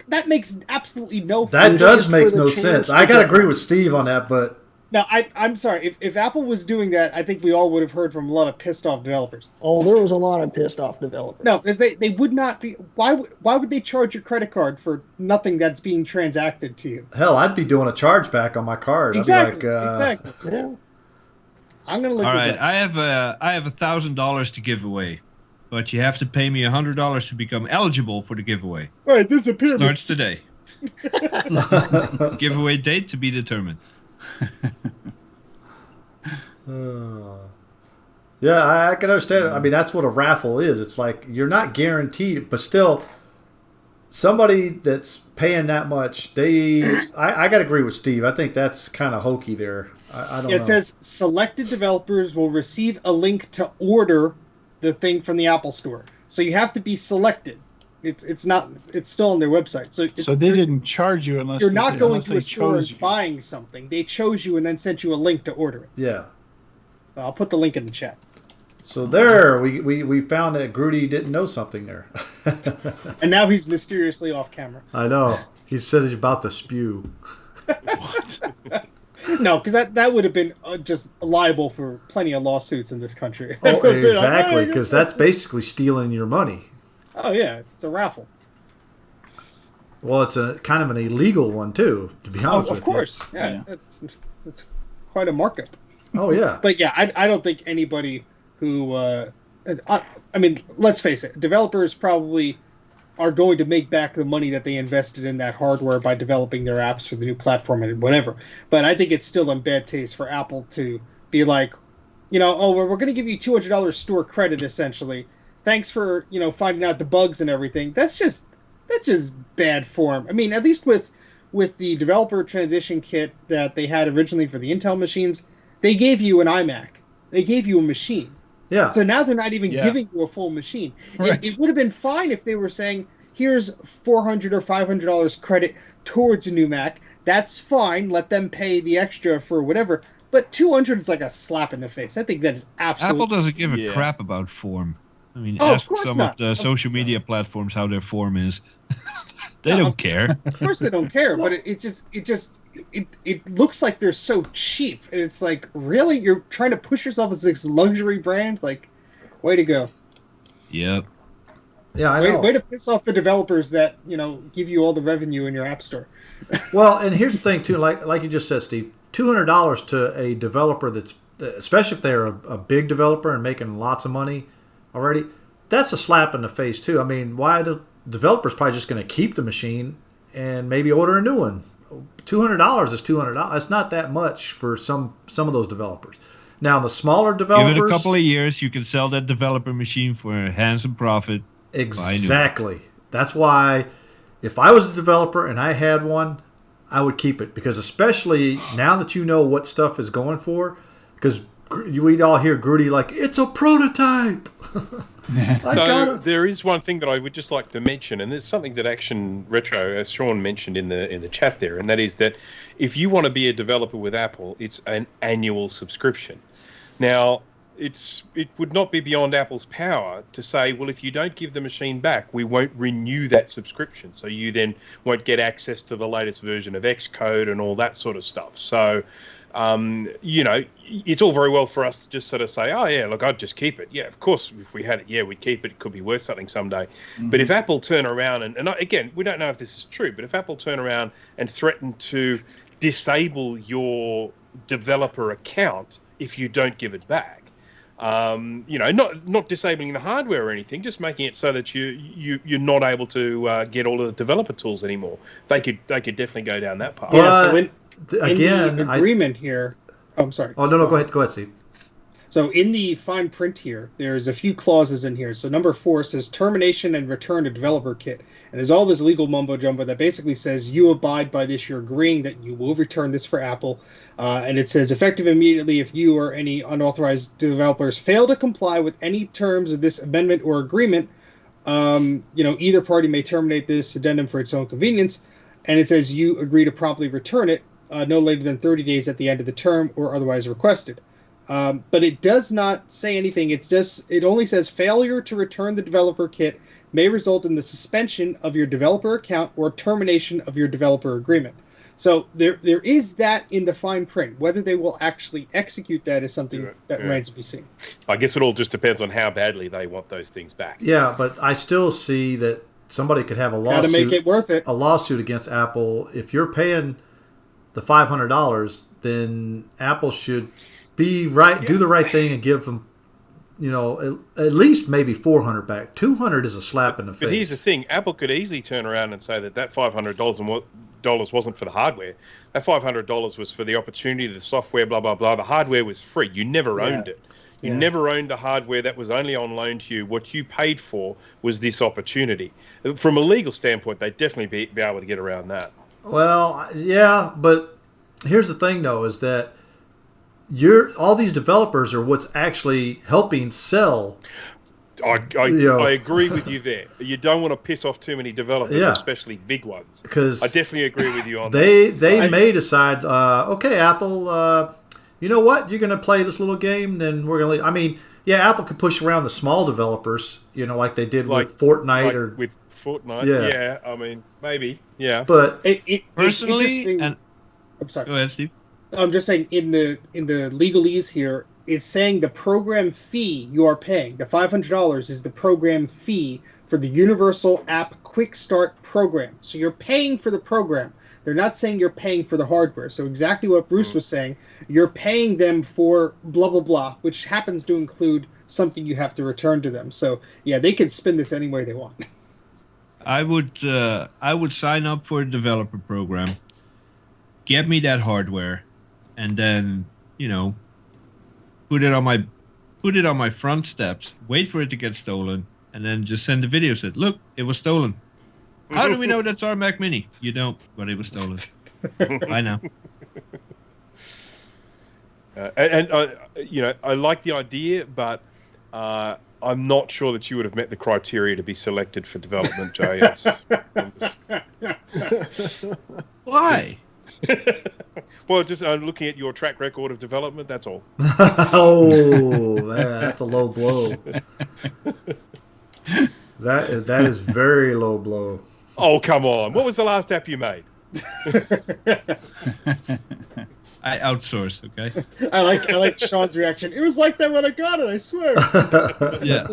That makes absolutely no. That does make no sense. I gotta agree with Steve on that, but. Now, I'm sorry. If Apple was doing that, I think we all would have heard from a lot of pissed off developers. Oh, there was a lot of pissed off developers. No, because they would not be. Why would they charge your credit card for nothing that's being transacted to you? Hell, I'd be doing a chargeback on my card. Exactly. I'd be like, exactly. Yeah. I'm gonna look. All this right, up. I have $1,000 to give away, but you have to pay me $100 to become eligible for the giveaway. All right, this is a pyramid. Starts today. Giveaway date to be determined. Yeah, I can understand. I mean, that's what a raffle is. It's like you're not guaranteed, but still, somebody that's paying that much, I got to agree with Steve. I think that's kind of hokey there. I don't know. It says selected developers will receive a link to order the thing from the Apple Store. So you have to be selected. It's still on their website. So they didn't charge you unless you're not going unless to a store and buying something. They chose you and then sent you a link to order it. Yeah. So I'll put the link in the chat. So there, we found that Grooty didn't know something there. And now he's mysteriously off camera. I know. He said he's about to spew. What? No, because that would have been just liable for plenty of lawsuits in this country. Oh, exactly, because that's basically stealing your money. Oh, yeah, it's a raffle. Well, it's a kind of an illegal one, too, to be honest with you. Of course. Yeah. It's quite a markup. Oh, yeah. But, yeah, I don't think anybody who... I mean, let's face it. Developers probably are going to make back the money that they invested in that hardware by developing their apps for the new platform and whatever. But I think it's still in bad taste for Apple to be like, we're going to give you $200 store credit, essentially. Thanks for, finding out the bugs and everything. That's just bad form. I mean, at least with the developer transition kit that they had originally for the Intel machines, they gave you an iMac. They gave you a machine. Yeah. So now they're not even giving you a full machine. Right. It would have been fine if they were saying, here's $400 or $500 credit towards a new Mac. That's fine. Let them pay the extra for whatever. But $200 is like a slap in the face. I think that's absolutely... Apple doesn't give a crap about form. I mean, ask some of the social media platforms how their form is. They don't care. Of course they don't care, but it looks like they're so cheap. And it's like, really? You're trying to push yourself as this luxury brand? Like, way to go. Yep. Yeah, I know. Way to piss off the developers that, give you all the revenue in your app store. Well, and here's the thing, too, like you just said, Steve, $200 to a developer that's, especially if they're a big developer and making lots of money already, that's a slap in the face, too. I mean, why the developer's probably just going to keep the machine and maybe order a new one. $200 is $200. It's not that much for some of those developers. Now, the smaller developers... Give it a couple of years, you can sell that developer machine for a handsome profit. Exactly. That's why if I was a developer and I had one, I would keep it. Because especially now that you know what stuff is going for, because we'd all hear Grooty like, it's a prototype. So there is one thing that I would just like to mention, and there's something that Action Retro, as Sean mentioned in the chat there, and that is that if you want to be a developer with Apple, it's an annual subscription. Now, it would not be beyond Apple's power to say, well, if you don't give the machine back, we won't renew that subscription. So you then won't get access to the latest version of Xcode and all that sort of stuff. So, it's all very well for us to just sort of say, oh, yeah, look, I'd just keep it. Yeah, of course, if we had it, yeah, we'd keep it. It could be worth something someday. Mm-hmm. But if Apple turn around, and again, we don't know if this is true, but if Apple turn around and threaten to disable your developer account if you don't give it back, not disabling the hardware or anything, just making it so that you're not able to get all of the developer tools anymore. They could definitely go down that path. Yeah. So in the agreement here, I'm sorry. Oh no, go ahead, Steve. So in the fine print here, there's a few clauses in here. So number 4 says termination and return a developer kit. And there's all this legal mumbo jumbo that basically says you abide by this. You're agreeing that you will return this for Apple. And it says effective immediately if you or any unauthorized developers fail to comply with any terms of this amendment or agreement, either party may terminate this addendum for its own convenience. And it says you agree to promptly return it no later than 30 days at the end of the term or otherwise requested. But it does not say anything. It only says failure to return the developer kit may result in the suspension of your developer account or termination of your developer agreement. So there is that in the fine print. Whether they will actually execute that is something that remains to be seen. I guess it all just depends on how badly they want those things back. Yeah, but I still see that somebody could have a lawsuit. Got to make it worth it. A lawsuit against Apple. If you're paying the $500, then Apple should be right, do the right thing, and give them, at least maybe $400 back. $200 is a slap in the face. But here's the thing: Apple could easily turn around and say that $500 wasn't for the hardware. That $500 was for the opportunity, the software, blah blah blah. The hardware was free. You never owned it. You never owned the hardware. That was only on loan to you. What you paid for was this opportunity. From a legal standpoint, they'd definitely be able to get around that. Well, yeah, but here's the thing, though, is that all these developers are what's actually helping sell. I agree with you there. You don't want to piss off too many developers, especially big ones. Because I definitely agree with you on that. They may decide, okay, Apple, you know what? You're going to play this little game, then we're going to. I mean, yeah, Apple could push around the small developers, like they did with Fortnite with Fortnite. Yeah, I mean, maybe. Yeah, but personally, I'm sorry. Go ahead, Steve. I'm just saying in the legalese here, it's saying the program fee you are paying, the $500 is the program fee for the Universal App Quick Start program. So you're paying for the program. They're not saying you're paying for the hardware. So exactly what Bruce was saying, you're paying them for blah, blah, blah, which happens to include something you have to return to them. So, yeah, they can spin this any way they want. I would sign up for a developer program, get me that hardware, and then, put it on my front steps, wait for it to get stolen, and then just send the video. Said, look, it was stolen. How do we know that's our Mac Mini? You don't, but it was stolen. I know. I like the idea, but I'm not sure that you would have met the criteria to be selected for development, Jay. Why? Well, just looking at your track record of development, that's all. Oh, man, that's a low blow. That is very low blow. Oh, come on. What was the last app you made? I outsource, okay? I like Sean's reaction. It was like that when I got it, I swear. Yeah.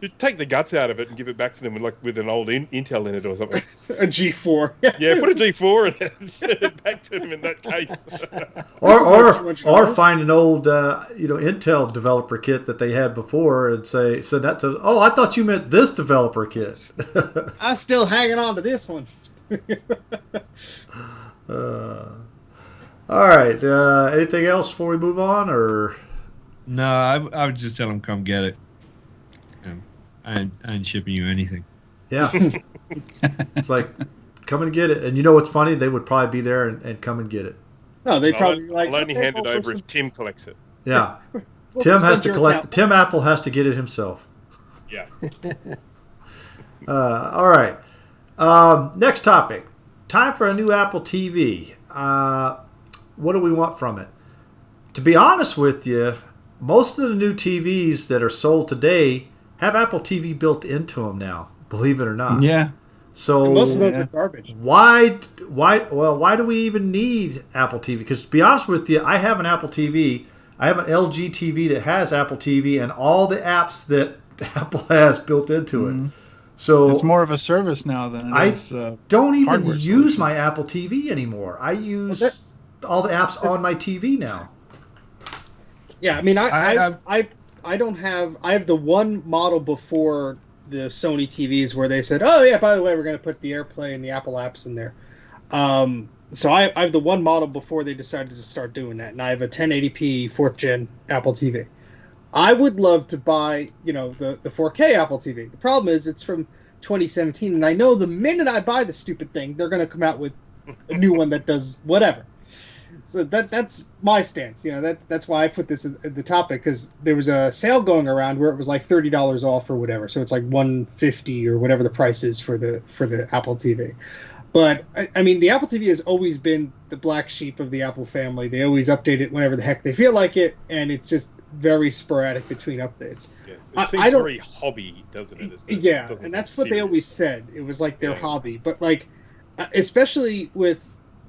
You take the guts out of it and give it back to them with an old Intel in it or something. A G4. Yeah, put a G4 in it and send it back to them in that case. or find an old Intel developer kit that they had before and send that to. Oh, I thought you meant this developer kit. I'm still hanging on to this one. All right. Anything else before we move on, or? No, I would just tell them come get it. I ain't shipping you anything. Yeah. It's like, come and get it. And you know what's funny? They would probably be there and come and get it. No, they'd probably I'll only hand it over if Tim collects it. Yeah. Tim has to collect. Tim Apple has to get it himself. Yeah. All right. Next topic. Time for a new Apple TV. What do we want from it? to be honest with you, most of the new TVs that are sold today have Apple TV built into them now. Believe it or not. Yeah. So And most of those are garbage. why do we even need Apple TV? Because to be honest with you, I have an Apple TV. I have an LG TV that has Apple TV and all the apps that Apple has built into it. So It's more of a service now than it is. don't even hardware use solution. my Apple TV anymore. I use all the apps on my TV now. Yeah, I mean, I don't have. I have the one model before the Sony TVs where they said, "Oh yeah, by the way, we're going to put the AirPlay and the Apple apps in there." So I have the one model before they decided to start doing that, and I have a 1080p 4th gen Apple TV. I would love to buy, the 4K Apple TV. The problem is it's from 2017, and I know the minute I buy the stupid thing, they're going to come out with a new one that does whatever. So that's my stance. That's why I put this at the topic, because there was a sale going around where it was like $30 off or whatever. So it's like $150 or whatever the price is for the Apple TV. But I mean, the Apple TV has always been the black sheep of the Apple family. They always update it whenever the heck they feel like it, and it's just very sporadic between updates. Yeah, it seems very hobby, doesn't it? Yeah, and that's what they always said. It was like their hobby. But like, especially with,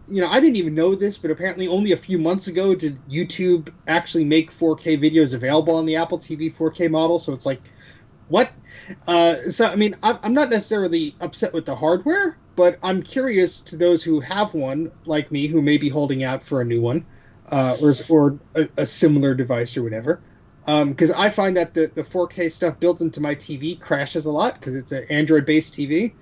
I didn't even know this, but apparently only a few months ago did YouTube actually make 4K videos available on the Apple TV 4K model. So it's like, what? So, I mean, I'm not necessarily upset with the hardware, but I'm curious to those who have one, like me, who may be holding out for a new one, or a similar device or whatever. Because I find that the 4K stuff built into my TV crashes a lot because it's an Android-based TV.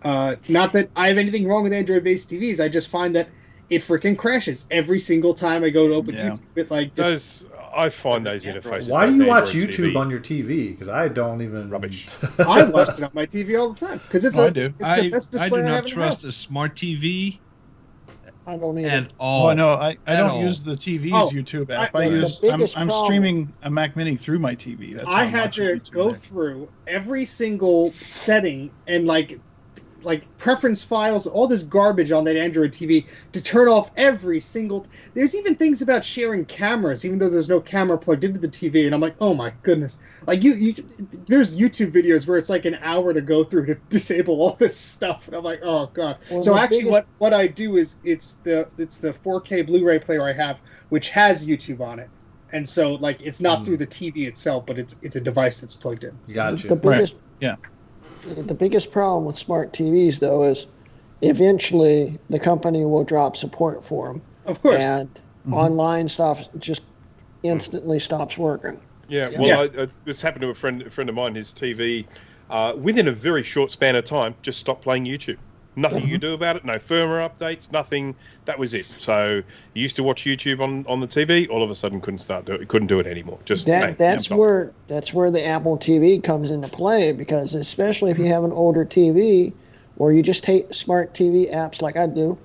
Not that I have anything wrong with Android-based TVs. I just find that it freaking crashes every single time I go to open YouTube. It like just, I find those interfaces. Why do you watch Android YouTube TV on your TV? Because I don't even rubbish. I watch it on my TV all the time because it's the best I display do I not have in the trust house. a smart TV I don't either. at all. Oh no, I don't all. use the TV's Oh, YouTube app. I- I'm streaming a Mac Mini through my TV. That's how I I'm had watching to YouTube go Mac. through every single setting and like preference files, all this garbage on that Android TV to turn off every single. There's even things about sharing cameras, even though there's no camera plugged into the TV, and I'm like, oh my goodness! Like there's YouTube videos where it's like an hour to go through to disable all this stuff, and I'm like, oh god. Well, So the actually, biggest- what I do is it's the 4K Blu-ray player I have, which has YouTube on it. And so, like, it's not through the TV itself, but it's a device that's plugged in. Gotcha. The biggest, Yeah. The biggest problem with smart TVs, though, is eventually the company will drop support for them. Of course. And online stuff just instantly stops working. Yeah, well, this happened to a friend of mine. His TV, within a very short span of time, just stopped playing YouTube. Nothing you could do about it. No firmware updates. Nothing. That was it. So he used to watch YouTube on the TV. All of a sudden, couldn't do it anymore. Just That's where the Apple TV comes into play, because especially if you have an older TV or you just hate smart TV apps like I do,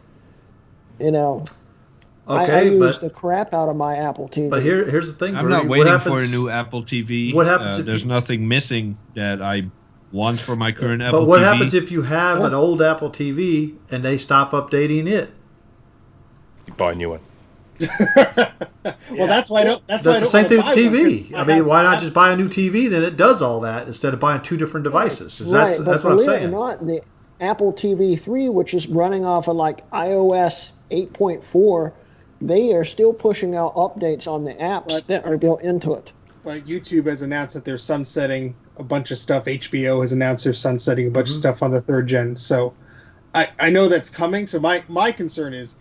I use the crap out of my Apple TV. But here's the thing. I'm Grooty. not waiting for a new Apple TV. What happens if there's nothing missing that I want for my current Apple TV. But what happens if you have an old Apple TV and they stop updating it? You buy a new one. Well, that's why I don't. That's the same thing with buy one, TV. 'cause I mean, why not just buy a new TV? Then it does all that instead of buying two different devices. Right, but That's what I'm believe it saying. or not, the Apple TV 3, which is running off of like iOS 8.4, they are still pushing out updates on the apps that are built into it. But YouTube has announced that they're sunsetting a bunch of stuff. HBO has announced they're sunsetting a bunch of stuff on the 3rd gen. So I know that's coming. So my concern is,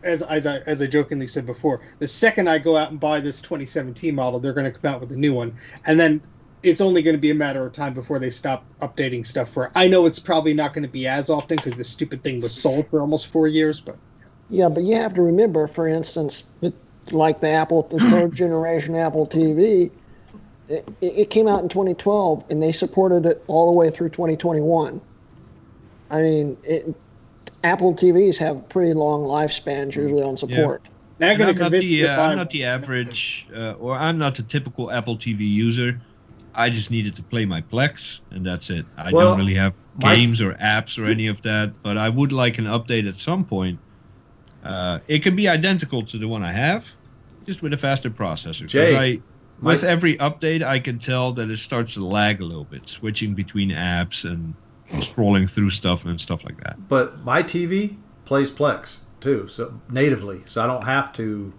as I jokingly said before, the second I go out and buy this 2017 model, they're going to come out with a new one, and then it's only going to be a matter of time before they stop updating stuff for it. I know it's probably not going to be as often because the stupid thing was sold for almost 4 years, but yeah, but you have to remember, for instance, like the 3rd generation Apple TV, it came out in 2012, and they supported it all the way through 2021. I mean, Apple TVs have pretty long lifespans usually on support. now you're going to convince me to buy I'm not the average, or I'm not the typical Apple TV user. I just needed to play my Plex, and that's it. I don't really have games or apps or any of that, but I would like an update at some point. It can be identical to the one I have, just with a faster processor. 'Cause Jay, with every update, I can tell that it starts to lag a little bit, switching between apps and scrolling through stuff and stuff like that. But my TV plays Plex too, so natively, so I don't have to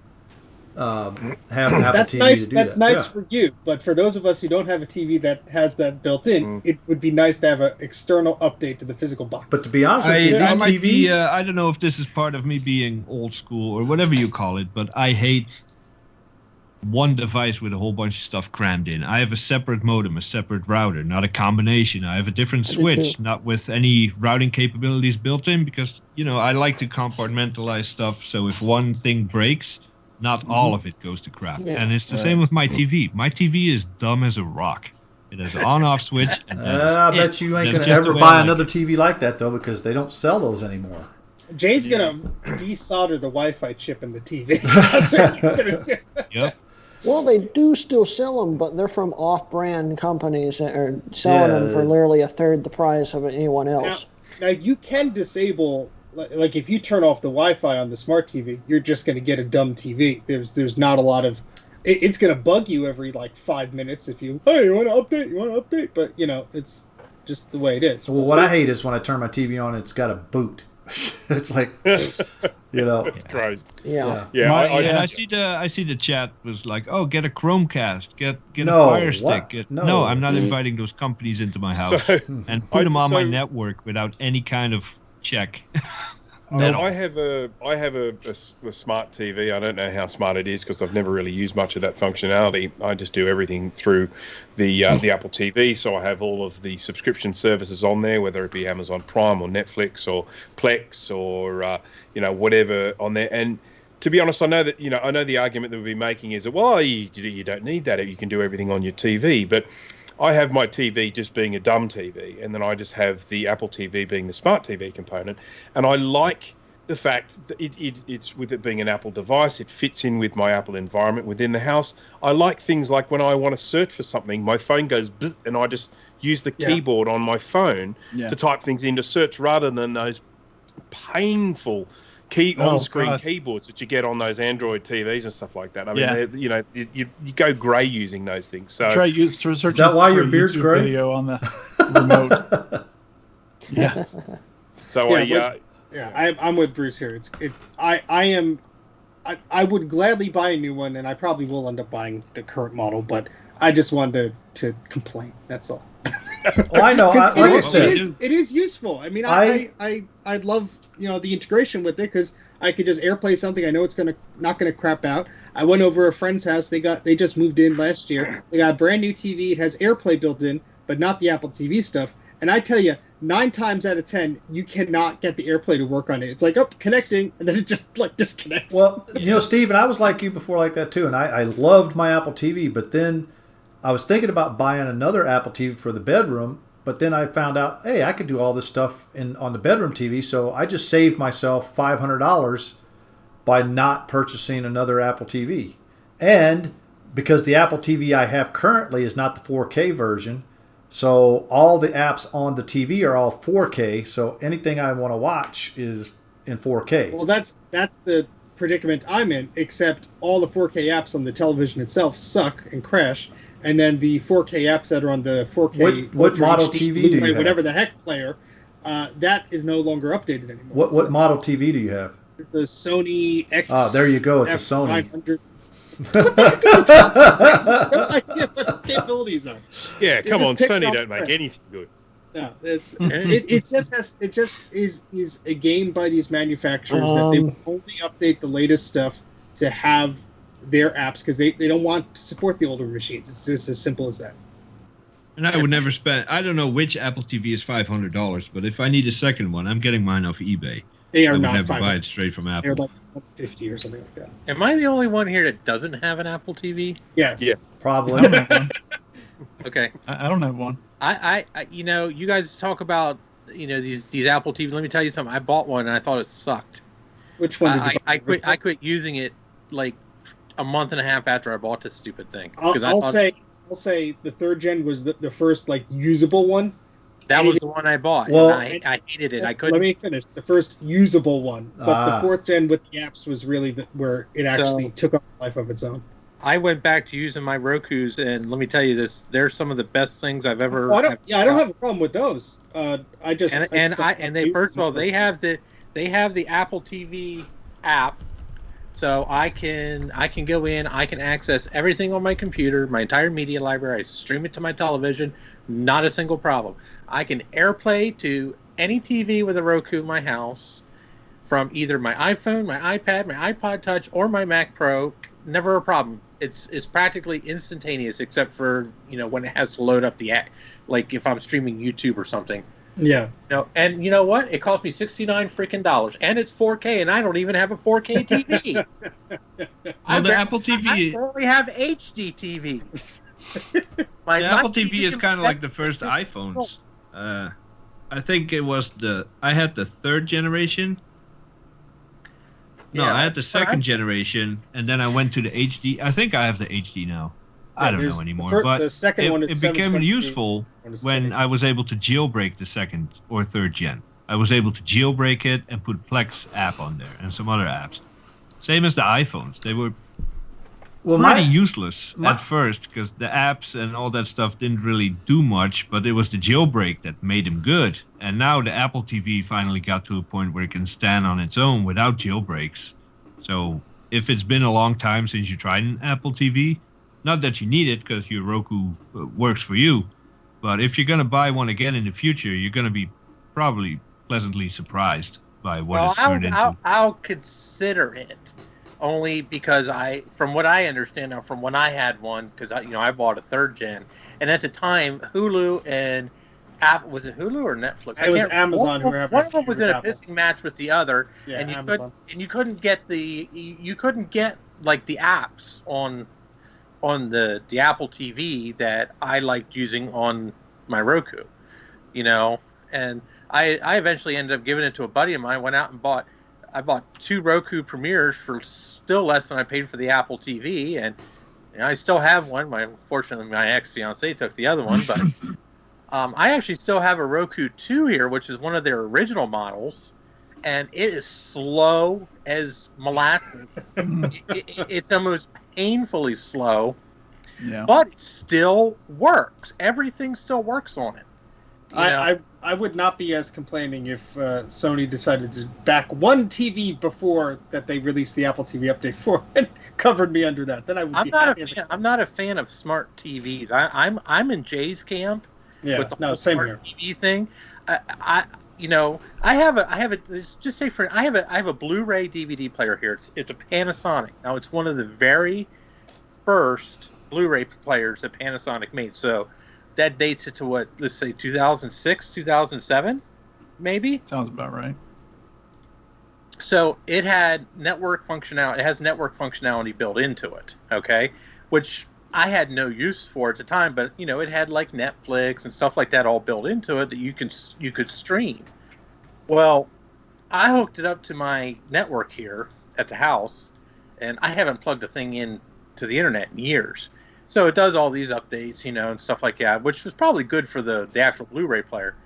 have a That's TV nice. to do That's that. nice Yeah. for you, but for those of us who don't have a TV that has that built in, it would be nice to have an external update to the physical box. But to be honest with you, I these might be, TVs. I don't know if this is part of me being old school or whatever you call it, but I hate one device with a whole bunch of stuff crammed in. I have a separate modem, a separate router, not a combination. I have a different switch, not with any routing capabilities built in, because, I like to compartmentalize stuff. So if one thing breaks, not all of it goes to crap. Yeah. And it's the same with my TV. My TV is dumb as a rock. It has an on-off switch. And I bet you ain't That's gonna just ever the way buy I like another it. TV like that though, because they don't sell those anymore. Jay's gonna desolder the Wi-Fi chip in the TV. That's what he's gonna do. Yep. Well, they do still sell them, but they're from off-brand companies that are selling them for literally a third the price of anyone else. Now you can disable, like if you turn off the Wi-Fi on the smart TV, you're just going to get a dumb TV. There's not a lot of, it's going to bug you every like 5 minutes if you want to update, but it's just the way it is. Well, what I hate is when I turn my TV on, it's got a boot. It's like, It's gross. Yeah. Yeah, I see the chat was like, oh, get a Chromecast, get No, a Fire what? Stick. No. No, I'm not inviting those companies into my house and put them on my network without any kind of check. I have a smart TV. I don't know how smart it is because I've never really used much of that functionality. I just do everything through the Apple TV. So I have all of the subscription services on there, whether it be Amazon Prime or Netflix or Plex or whatever on there. And to be honest, I know that I know the argument that we'll be making is that you don't need that. You can do everything on your TV, but I have my TV just being a dumb TV, and then I just have the Apple TV being the smart TV component. And I like the fact that it's with it being an Apple device, it fits in with my Apple environment within the house. I like things like when I want to search for something, my phone goes bzz, and I just use the keyboard on my phone to type things in to search rather than those painful on-screen keyboards that you get on those Android TVs and stuff like that. I mean, you go grey using those things. So Is that why your beard's gray? Video on the remote. Yeah. So I'm with Bruce here. I would gladly buy a new one, and I probably will end up buying the current model, but I just wanted to complain. That's all. Oh, I know. Like I said, it is useful. I mean, I love the integration with it because I could just AirPlay something. I know it's not gonna crap out. I went over a friend's house. They just moved in last year. They got a brand new TV. It has AirPlay built in, but not the Apple TV stuff. And I tell you, 9 times out of 10, you cannot get the AirPlay to work on it. It's like, connecting, and then it just like disconnects. Well, Steve, and I was like you before like that too, and I loved my Apple TV, but then I was thinking about buying another Apple TV for the bedroom, but then I found out, hey, I could do all this stuff on the bedroom TV, so I just saved myself $500 by not purchasing another Apple TV. And because the Apple TV I have currently is not the 4K version, so all the apps on the TV are all 4K, so anything I want to watch is in 4K. Well, that's the predicament I'm in, except all the 4K apps on the television itself suck and crash, and then the 4K apps that are on the 4K what Ultra model HD, TV do you Blu-ray, have? Whatever the heck player, that is no longer updated anymore. What model TV do you have? The Sony X. Oh, there you go. It's a Sony. F900. What the heck are you talking about? No idea what the capabilities are. yeah, come on, just Sony picked don't up make anything good. No, it just is a game by these manufacturers that they only update the latest stuff to have their apps because they don't want to support the older machines. It's just as simple as that. And I would never spend. I don't know which Apple TV is $500, but if I need a second one, I'm getting mine off eBay. They I are would not never buy 500. it straight from They're Apple. like 150 or something like that. Am I the only one here that doesn't have an Apple TV? Yes. Yes. Probably. I don't have one. Okay. I don't have one. I you guys talk about these Apple TVs. Let me tell you something. I bought one and I thought it sucked. Which one did you buy? I quit using it like a month and a half after I bought this stupid thing. I'll say the 3rd gen was the first like usable one. That was the one I bought. Well- and I hated it. I couldn't. Let me finish. The first usable one, but the Ah. 4th gen with the apps was really where it actually took on a life of its own. I went back to using my Rokus, and let me tell you this: they're some of the best things I've ever. I don't have a problem with those. I just they first of all they have the Apple TV app, so I can go in, I can access everything on my computer, my entire media library. I stream it to my television, not a single problem. I can AirPlay to any TV with a Roku in my house from either my iPhone, my iPad, my iPod Touch, or my Mac Pro. Never a problem. It's practically instantaneous, except for when it has to load up the app, like if I'm streaming YouTube or something. Yeah. And you know what? It cost me $69 freaking dollars, and it's 4K, and I don't even have a 4K TV. Well, the Apple TV, I only have HD TVs. the Apple TV is kind of like the first iPhones. I think it was I had the 3rd generation. No, Yeah, I had the 2nd generation, and then I went to the HD. I think I have the HD now. I don't know anymore. But the second one is it became 720p. useful when I was able to jailbreak the 2nd or 3rd gen. I was able to jailbreak it and put Plex app on there and some other apps. Same as the iPhones. They were pretty useless at first because the apps and all that stuff didn't really do much, but it was the jailbreak that made them good. And now the Apple TV finally got to a point where it can stand on its own without jailbreaks. So if it's been a long time since you tried an Apple TV, not that you need it because your Roku works for you, but if you're going to buy one again in the future, you're going to be probably pleasantly surprised by what it's turned into. I'll consider it. Only because from what I understand now, from when I had one, because I bought a 3rd gen, and at the time Hulu and Apple, was it Hulu or Netflix? It was Amazon. One of them was in a pissing match with the other, Yeah, and you Amazon. couldn't get like the apps on the Apple TV that I liked using on my Roku, and I eventually ended up giving it to a buddy of mine. Went out and I bought 2 Roku Premieres for still less than I paid for the Apple TV, and I still have one. Unfortunately, my ex-fiancée took the other one, but I actually still have a Roku 2 here, which is one of their original models, and it is slow as molasses. It's almost painfully slow, but it still works. Everything still works on it. I would not be as complaining if Sony decided to back one TV before that they released the Apple TV update for and covered me under that. Then I would I'm not a fan of smart TVs. I'm in Jay's camp with the whole same smart here. TV thing. I have a Blu-ray DVD player here. It's a Panasonic. Now it's one of the very first Blu-ray players that Panasonic made. So that dates it to what, let's say 2006, 2007, maybe? Sounds about right. So it had network functionality. It has network functionality built into it, okay? Which I had no use for at the time, but it had like Netflix and stuff like that all built into it that you could stream. Well, I hooked it up to my network here at the house, and I haven't plugged a thing in to the internet in years. So it does all these updates, and stuff like that, which was probably good for the actual Blu-ray player.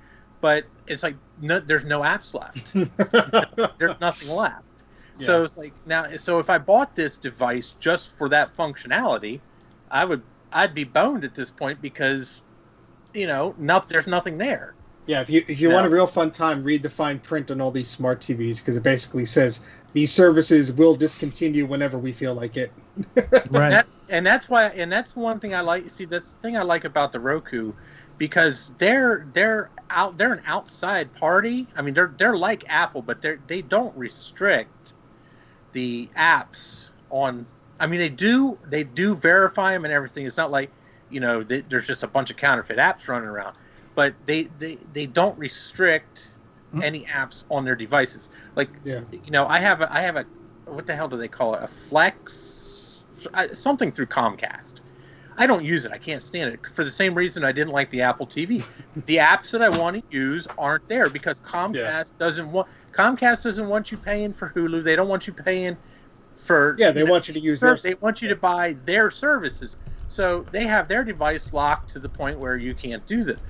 But it's like there's no apps left. There's nothing left. Yeah. So it's like so if I bought this device just for that functionality, I'd be boned at this point because there's nothing there. Yeah, if you want a real fun time, read the fine print on all these smart TVs because it basically says these services will discontinue whenever we feel like it. Right. That's one thing I like. See, that's the thing I like about the Roku, because they're an outside party. I mean, they're like Apple, but they don't restrict the apps on. I mean, they do verify them and everything. It's not like there's just a bunch of counterfeit apps running around. But they don't restrict any apps on their devices. Like, I have a what the hell do they call it? A Flex, something through Comcast. I don't use it. I can't stand it for the same reason I didn't like the Apple TV. The apps that I want to use aren't there because Comcast doesn't want you paying for Hulu. They don't want you paying for they want you to use theirs. They want you to buy their services. So they have their device locked to the point where you can't do this.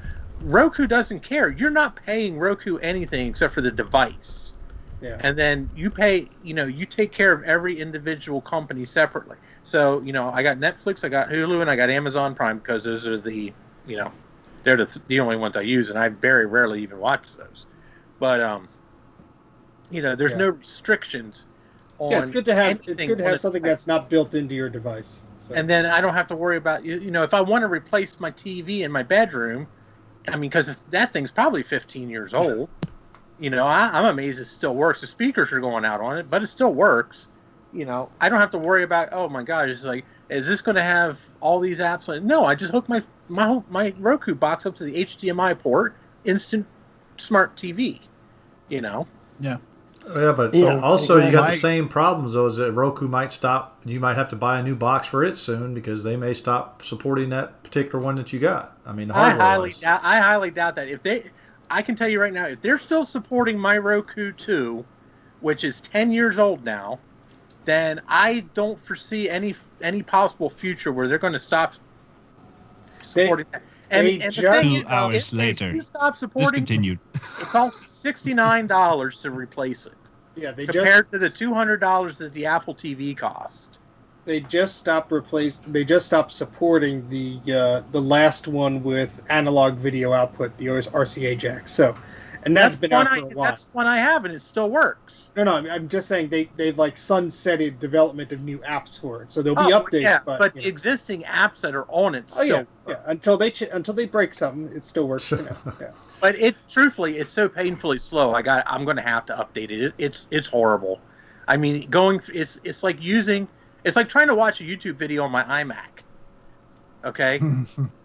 Roku doesn't care. You're not paying Roku anything except for the device. Yeah. And then you pay, you take care of every individual company separately. So, I got Netflix, I got Hulu, and I got Amazon Prime because those are the, they're the only ones I use, and I very rarely even watch those. But, there's no restrictions on. Yeah, it's good to have something that's not built into your device. So. And then I don't have to worry about, if I want to replace my TV in my bedroom, because that thing's probably 15 years old. I'm amazed it still works. The speakers are going out on it, but it still works. I don't have to worry about, oh my gosh, it's like, is this going to have all these apps? No, I just hook my Roku box up to the HDMI port, instant smart TV. Yeah. Yeah, but also you got the same problems though. Is that Roku might stop? You might have to buy a new box for it soon because they may stop supporting that particular one that you got. I highly doubt that. I can tell you right now, if they're still supporting my Roku 2, which is 10 years old now, then I don't foresee any possible future where they're going to stop supporting that. And the thing 2 hours later, if you stop supporting, discontinued. It costs $69 to replace it. Yeah, compared to the $200 that the Apple TV cost. They just stopped supporting the last one with analog video output, the RCA jack. So, and that's been out for a while. That's one I have, and it still works. No, I'm just saying they've like sunsetted development of new apps for it. So there'll be updates. Yeah, but the existing apps that are on it still work. Until they break something, it still works. Yeah. But truthfully, it's so painfully slow. I'm going to have to update it. It's horrible. It's like it's like trying to watch a YouTube video on my iMac. Okay?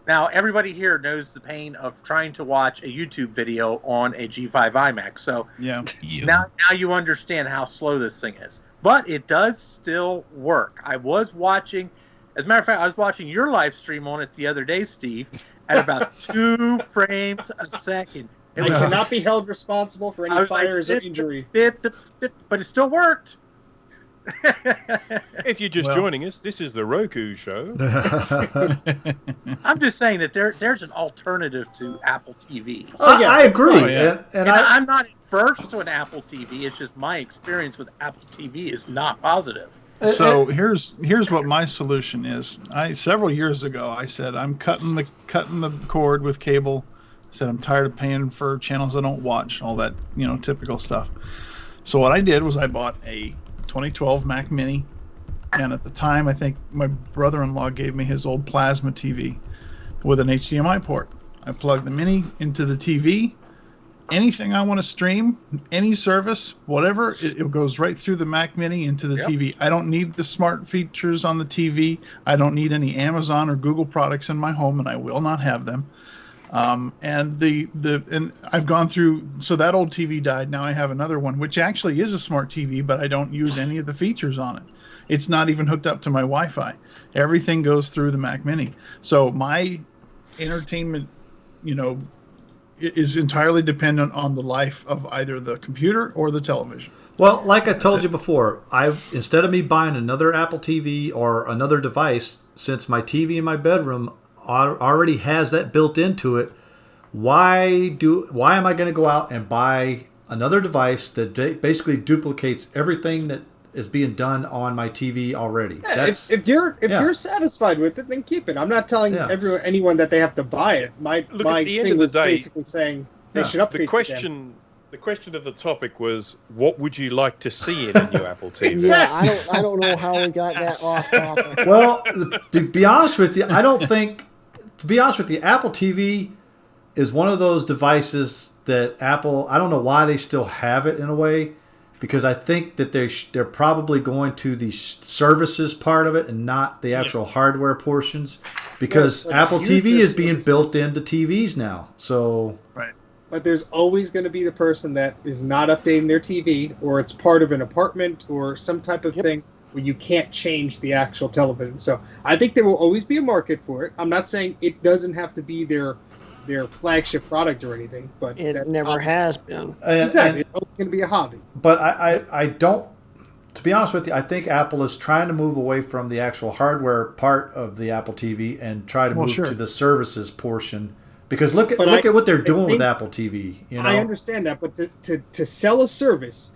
Now, everybody here knows the pain of trying to watch a YouTube video on a G5 iMac. So yeah. Now you understand how slow this thing is. But it does still work. As a matter of fact, I was watching your live stream on it the other day, Steve, at about 2 frames a second. It cannot be held responsible for any fires or injury. But it still worked. If you're just joining us, this is the Roku show. I'm just saying that there's an alternative to Apple TV. I agree. And I'm not adverse to an Apple TV. It's just my experience with Apple TV is not positive. So here's what my solution is. Several years ago I said I'm cutting the cord with cable. I said I'm tired of paying for channels I don't watch, all that typical stuff. So what I did was I bought a 2012 Mac Mini, and at the time I think my brother-in-law gave me his old plasma TV with an HDMI port. I plugged the Mini into the TV. Anything I want to stream, any service, whatever, it goes right through the Mac Mini into the TV. I don't need the smart features on the TV. I don't need any Amazon or Google products in my home, and I will not have them. And I've gone through, so that old TV died. Now I have another one, which actually is a smart TV, but I don't use any of the features on it. It's not even hooked up to my Wi-Fi. Everything goes through the Mac Mini. So my entertainment, is entirely dependent on the life of either the computer or the television. Well, like I told you before, instead of me buying another Apple TV or another device, since my TV in my bedroom already has that built into it, why am I going to go out and buy another device that basically duplicates everything that is being done on my TV already? Yeah, if you're satisfied with it, then keep it. I'm not telling anyone that they have to buy it. My thing was basically saying they should upgrade. The question of the topic was, what would you like to see in a new Apple TV? Yeah, I don't know how we got that off topic. Well, to be honest with you, Apple TV is one of those devices that Apple, I don't know why they still have it in a way, because I think that they're probably going to the services part of it and not the actual hardware portions, because Apple TV is being built into TVs now. So right. But there's always going to be the person that is not updating their TV, or it's part of an apartment or some type of thing where you can't change the actual television. So I think there will always be a market for it. I'm not saying it doesn't have to be their flagship product or anything, but it never has been. Exactly. It's always going to be a hobby. But I don't, to be honest with you, I think Apple is trying to move away from the actual hardware part of the Apple TV and try to move to the services portion Because look at what they're doing with Apple TV. You know? I understand that, but to sell a service,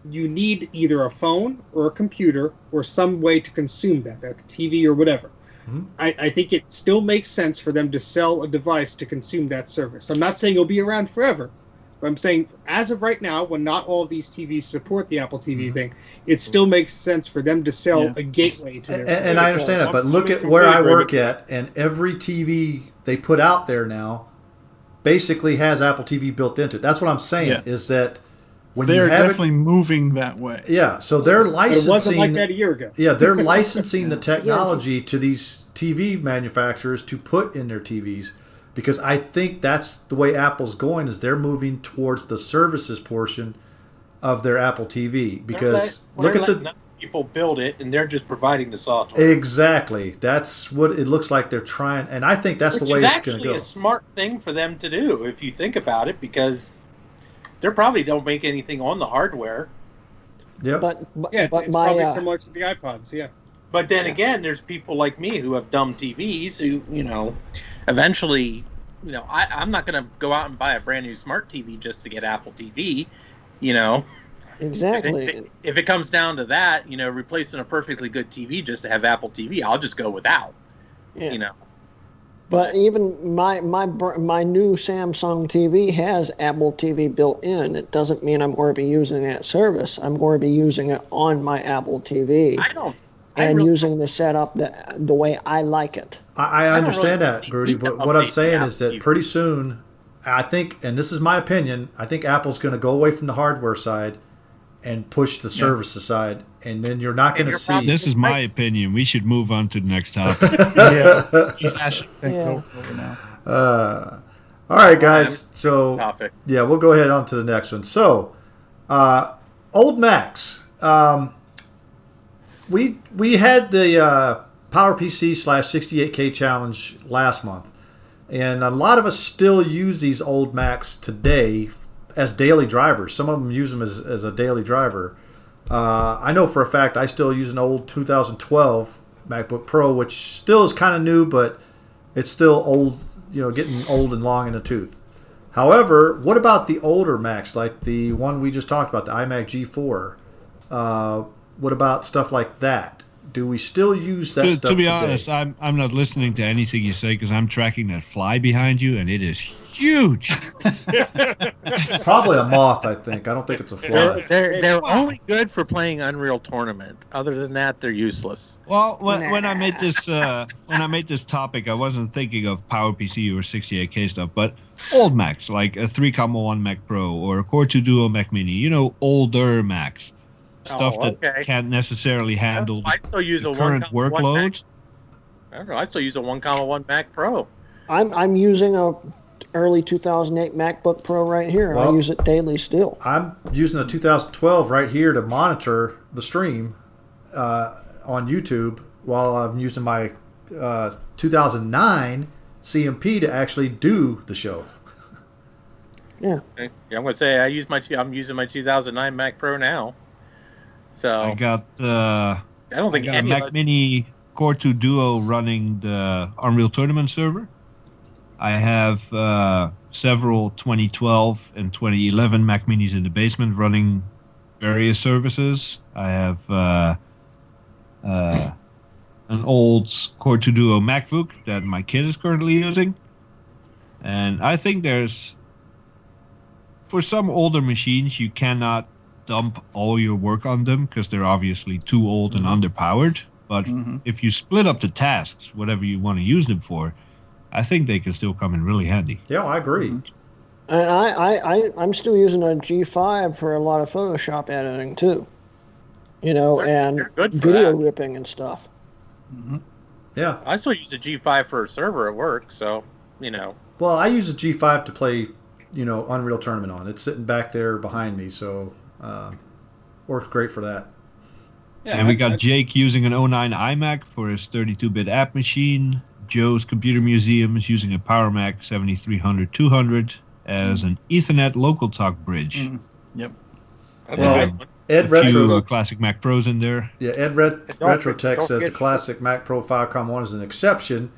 you need either a phone or a computer or some way to consume that, like a TV or whatever. Mm-hmm. I think it still makes sense for them to sell a device to consume that service. I'm not saying it'll be around forever, but I'm saying as of right now, when not all of these TVs support the Apple TV thing, it still makes sense for them to sell a gateway to their and I understand that, but look at where I work at, and every TV they put out there now basically has Apple TV built into it. That's what I'm saying, is that when they're you have definitely moving that way. Yeah, so they're licensing. It wasn't like that a year ago. Yeah, they're licensing the technology to these TV manufacturers to put in their TVs, because I think that's the way Apple's going, is they're moving towards the services portion of their Apple TV. Because look at the people build it, and they're just providing the software. Exactly, that's what it looks like they're trying, and I think that's the way it's going to go. Which is actually a smart thing for them to do, if you think about it, because they probably don't make anything on the hardware. Yeah, but it's probably similar to the iPods. Yeah. But then again, there's people like me who have dumb TVs who, eventually, I'm not going to go out and buy a brand new smart TV just to get Apple TV, Exactly. If it comes down to that, replacing a perfectly good TV just to have Apple TV, I'll just go without. Yeah. But even my new Samsung TV has Apple TV built in. It doesn't mean I'm going to be using that service. I'm going to be using it on my Apple TV. Using the setup the way I like it. I understand that, Grooty, but what I'm saying is that pretty soon, I think, and this is my opinion, I think Apple's going to go away from the hardware side and push the services side, and then you're not going to see. This is my opinion. We should move on to the next topic. I should think over now. All right, guys. So we'll go ahead on to the next one. So, old Macs. We had the PowerPC /68K challenge last month, and a lot of us still use these old Macs today as daily drivers. Some of them use them as a daily driver. I know for a fact I still use an old 2012 MacBook Pro, which still is kind of new, but it's still old, getting old and long in the tooth. However, what about the older Macs, like the one we just talked about, the iMac G4? What about stuff like that? Do we still use that stuff to be today? honest, I'm not listening to anything you say because I'm tracking that fly behind you, and it is huge. It's probably a moth, I think. I don't think it's a fly. They're only good for playing Unreal Tournament. Other than that, they're useless. Well, when I made this topic, I wasn't thinking of PowerPC or 68K stuff, but old Macs like a 3.1 Mac Pro or a Core 2 Duo Mac Mini. Older Macs. Stuff that can't necessarily handle the current workload. I don't know. I still use a 1.1 Mac Pro. I'm using a early 2008 MacBook Pro right here. Well, I use it daily still. I'm using a 2012 right here to monitor the stream on YouTube while I'm using my 2009 CMP to actually do the show. Yeah. Okay. I'm going to say I'm using my 2009 Mac Pro now. So I got I don't think any Mac Mini Core 2 Duo running the Unreal Tournament server. I have several 2012 and 2011 Mac Minis in the basement running various services. I have an old Core 2 Duo MacBook that my kid is currently using. And I think for some older machines, you cannot dump all your work on them because they're obviously too old and underpowered. But if you split up the tasks, whatever you want to use them for, I think they can still come in really handy. Yeah, I agree. And I'm still using a G5 for a lot of Photoshop editing too. And video ripping and stuff. Mm-hmm. Yeah. I still use a G5 for a server at work, so, Well, I use a G5 to play, Unreal Tournament on. It's sitting back there behind me, so works great for that. Yeah, and we got Jake using an 09 iMac for his 32-bit app machine. Joe's Computer Museum is using a PowerMac 7300-200 as an Ethernet local talk bridge. Yep. Ed Retro, classic Mac Pros in there. Yeah, Ed Retrotech says the classic Mac Pro 5.1 is an exception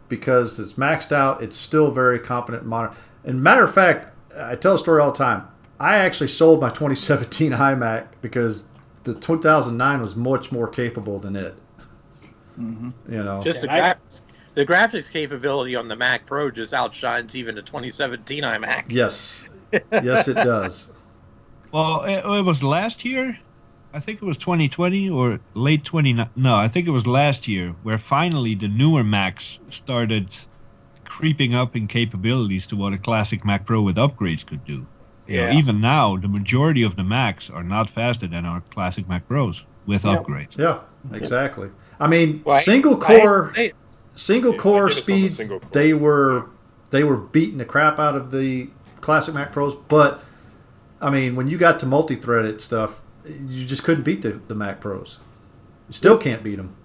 because it's maxed out. It's still very competent monitor. And matter of fact, I tell a story all the time. I actually sold my 2017 iMac because the 2009 was much more capable than it. Mm-hmm. You know, Just the graphics capability on the Mac Pro just outshines even the 2017 iMac. Yes, yes, it does. Well, it was last year. I think it was 2020 or late 20. No, I think it was last year where finally the newer Macs started creeping up in capabilities to what a classic Mac Pro with upgrades could do. You know, even now, the majority of the Macs are not faster than our classic Mac Pros with upgrades. Yeah, exactly. I mean, Well, single core I did it speeds, on the single core. they were beating the crap out of the classic Mac Pros, but I mean, when you got to multi-threaded stuff, you just couldn't beat the Mac Pros. You still can't beat them.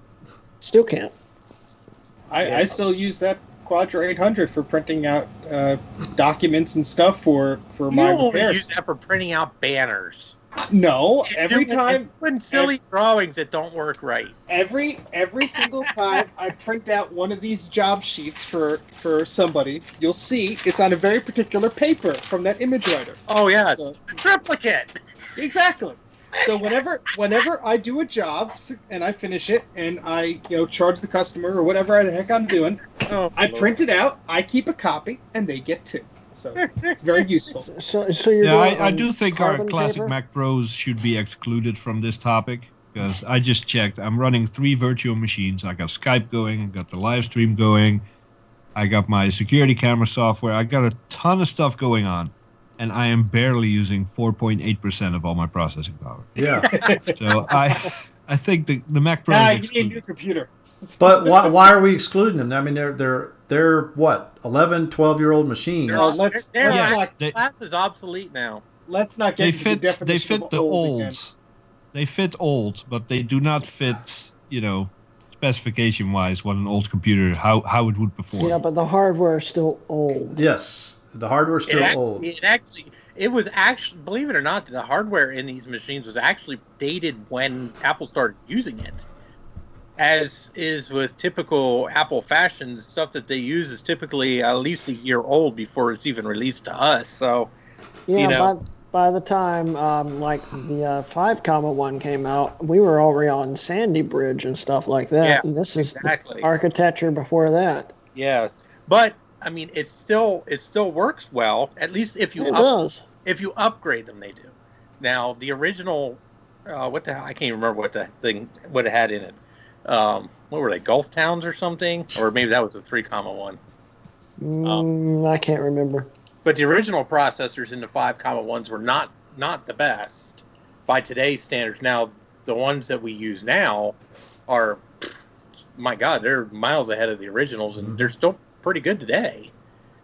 Still can't. I still use that Quadra 800 for printing out documents and stuff for You my only repairs. use that for printing out banners. No, every time, When silly drawings that don't work right. every single time I print out one of these job sheets for somebody, you'll see it's on a very particular paper from that image writer. Oh yes, So- a triplicate. Exactly. So whenever I do a job and I finish it and I charge the customer or whatever the heck I'm doing, Oh, I Lord. print it out, I keep a copy, and they get two. So it's very useful. So you're Yeah, going I on do think our carbon classic paper? Mac Pros should be excluded from this topic because I just checked. I'm running 3 virtual machines. I got Skype going. I got the live stream going. I got my security camera software. I got a ton of stuff going on. And I am barely using 4.8% of all my processing power. Yeah, So I think the Mac Pro Nah, is you need a new excluded. computer. but why are we excluding them? I mean, they're what 11, 12-year-old machines. Oh, let's Yes, not Class is obsolete now. let's not They get into the fit definition of the old again. old. They fit old, but they do not fit, specification wise what an old computer how it would perform. Yeah, but the hardware is still old. Yes, the hardware's still old. It was actually, believe it or not, the hardware in these machines was actually dated when Apple started using it. As is with typical Apple fashion, the stuff that they use is typically at least a year old before it's even released to us. So, Yeah, by the time like the 5.1 came out, we were already on Sandy Bridge and stuff like that. Yeah, And this is exactly. the architecture before that. yeah. But, I mean, it still works well, at least if you It does. if you upgrade them, they do. Now, the original, what the hell? I can't even remember what it had in it. What were they, Gulf Towns or something? Or maybe that was the 3.1. I can't remember. But the original processors in the 5.1s were not the best by today's standards. Now, the ones that we use now are, my God, they're miles ahead of the originals, and they're still pretty good today,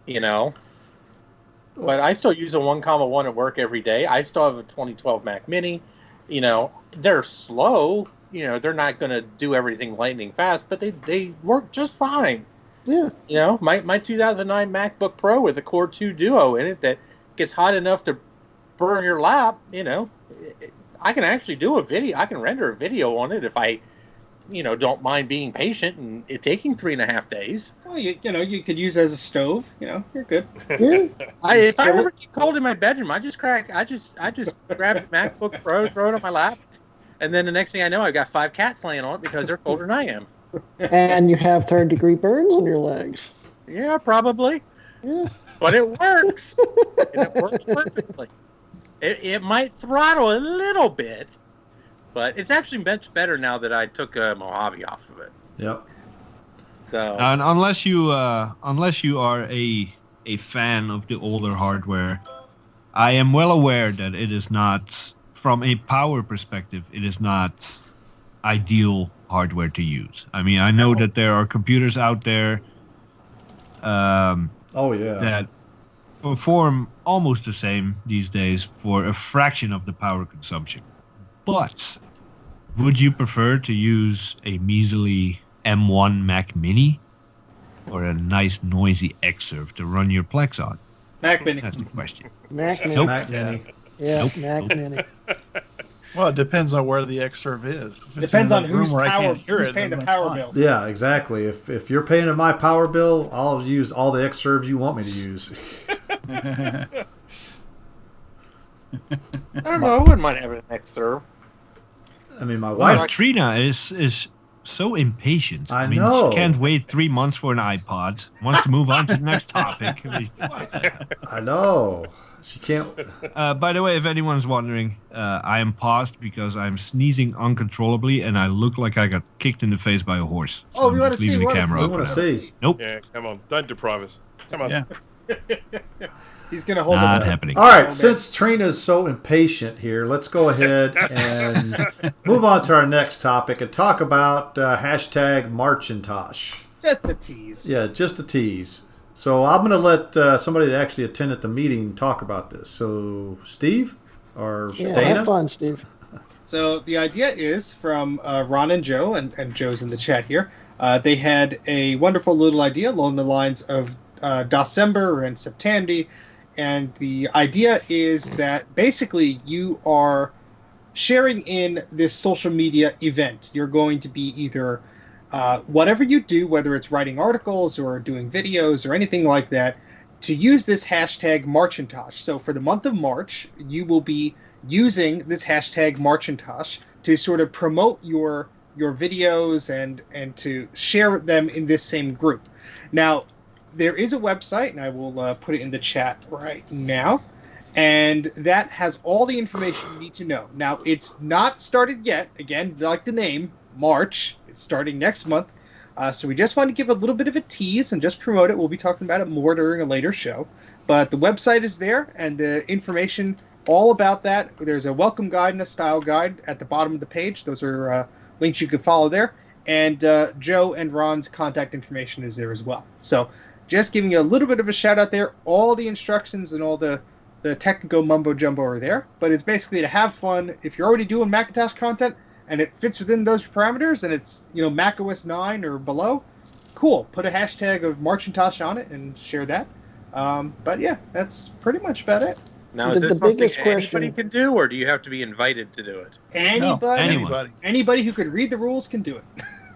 But I still use a 1.1 at work every day. I still have a 2012 Mac Mini. They're slow. They're not going to do everything lightning fast, but they work just fine. Yeah. My 2009 MacBook Pro with a Core 2 Duo in it that gets hot enough to burn your lap, I can actually do a video. I can render a video on it if I, don't mind being patient and it taking 3.5 days. Well, you could use it as a stove. You're good. Yeah. If I ever get cold in my bedroom, I just grab the MacBook Pro, throw it on my lap, and then the next thing I know, I've got 5 cats laying on it because they're colder than I am. And you have third-degree burns on your legs. Yeah, probably. Yeah. But it works. And it works perfectly. It might throttle a little bit, but it's actually much better now that I took Mojave off of it. Yep. So And unless you are a fan of the older hardware, I am well aware that it is not, from a power perspective, it is not ideal hardware to use. I mean, I know that there are computers out there Oh yeah. that perform almost the same these days for a fraction of the power consumption. But would you prefer to use a measly M1 Mac Mini or a nice noisy Xserve to run your Plex on? Mac Mini. That's the question. Mac Mini. Nope. Mac Mini. Yeah, Nope. Mac Mini. Well, it depends on where the Xserve is. If it's Depends in on another room who's where I power, can't hear who's it, paying the then that's power fine. bill. Yeah, exactly. If you're paying my power bill, I'll use all the Xserves you want me to use. I don't know. I wouldn't mind having an Xserve. I mean, my Well, wife. Trina is so impatient. I mean, know. She can't wait 3 months for an iPod. Wants to move on to the next topic. I mean, what the hell? I know. She can't. By the way, if anyone's wondering, I am paused because I'm sneezing uncontrollably and I look like I got kicked in the face by a horse. So Oh, I'm we just want to see. leaving We the camera We up. want to see. Nope, Yeah, come on. Don't deprive us. Come on. Yeah. He's gonna hold not it. happening. All right, since Trina's so impatient here, let's go ahead and move on to our next topic and talk about hashtag Marcintosh. Just a tease. Yeah, just a tease. So I'm going to let somebody that actually attended the meeting talk about this. So Steve or Yeah, Dana? have fun, Steve. So the idea is from Ron and Joe, and Joe's in the chat here. They had a wonderful little idea along the lines of December and September, and the idea is that basically you are sharing in this social media event. You're going to be either whatever you do, whether it's writing articles or doing videos or anything like that, to use this hashtag Marcintosh. So for the month of March, you will be using this hashtag Marcintosh to sort of promote your videos and to share them in this same group. Now, there is a website, and I will put it in the chat right now, and that has all the information you need to know. Now, it's not started yet. Again, like the name, March. It's starting next month. So we just want to give a little bit of a tease and just promote it. We'll be talking about it more during a later show. But the website is there, and the information all about that. There's a welcome guide and a style guide at the bottom of the page. Those are links you can follow there. And Joe and Ron's contact information is there as well. So just giving you a little bit of a shout out there. All the instructions and all the technical mumbo jumbo are there. But it's basically to have fun. If you're already doing Macintosh content and it fits within those parameters and it's, Mac OS 9 or below, cool. Put a hashtag of Marcintosh on it and share that. But yeah, that's pretty much about it. Now, is The this something biggest anybody question- can do, or do you have to be invited to do it? Anybody, anybody who could read the rules can do it.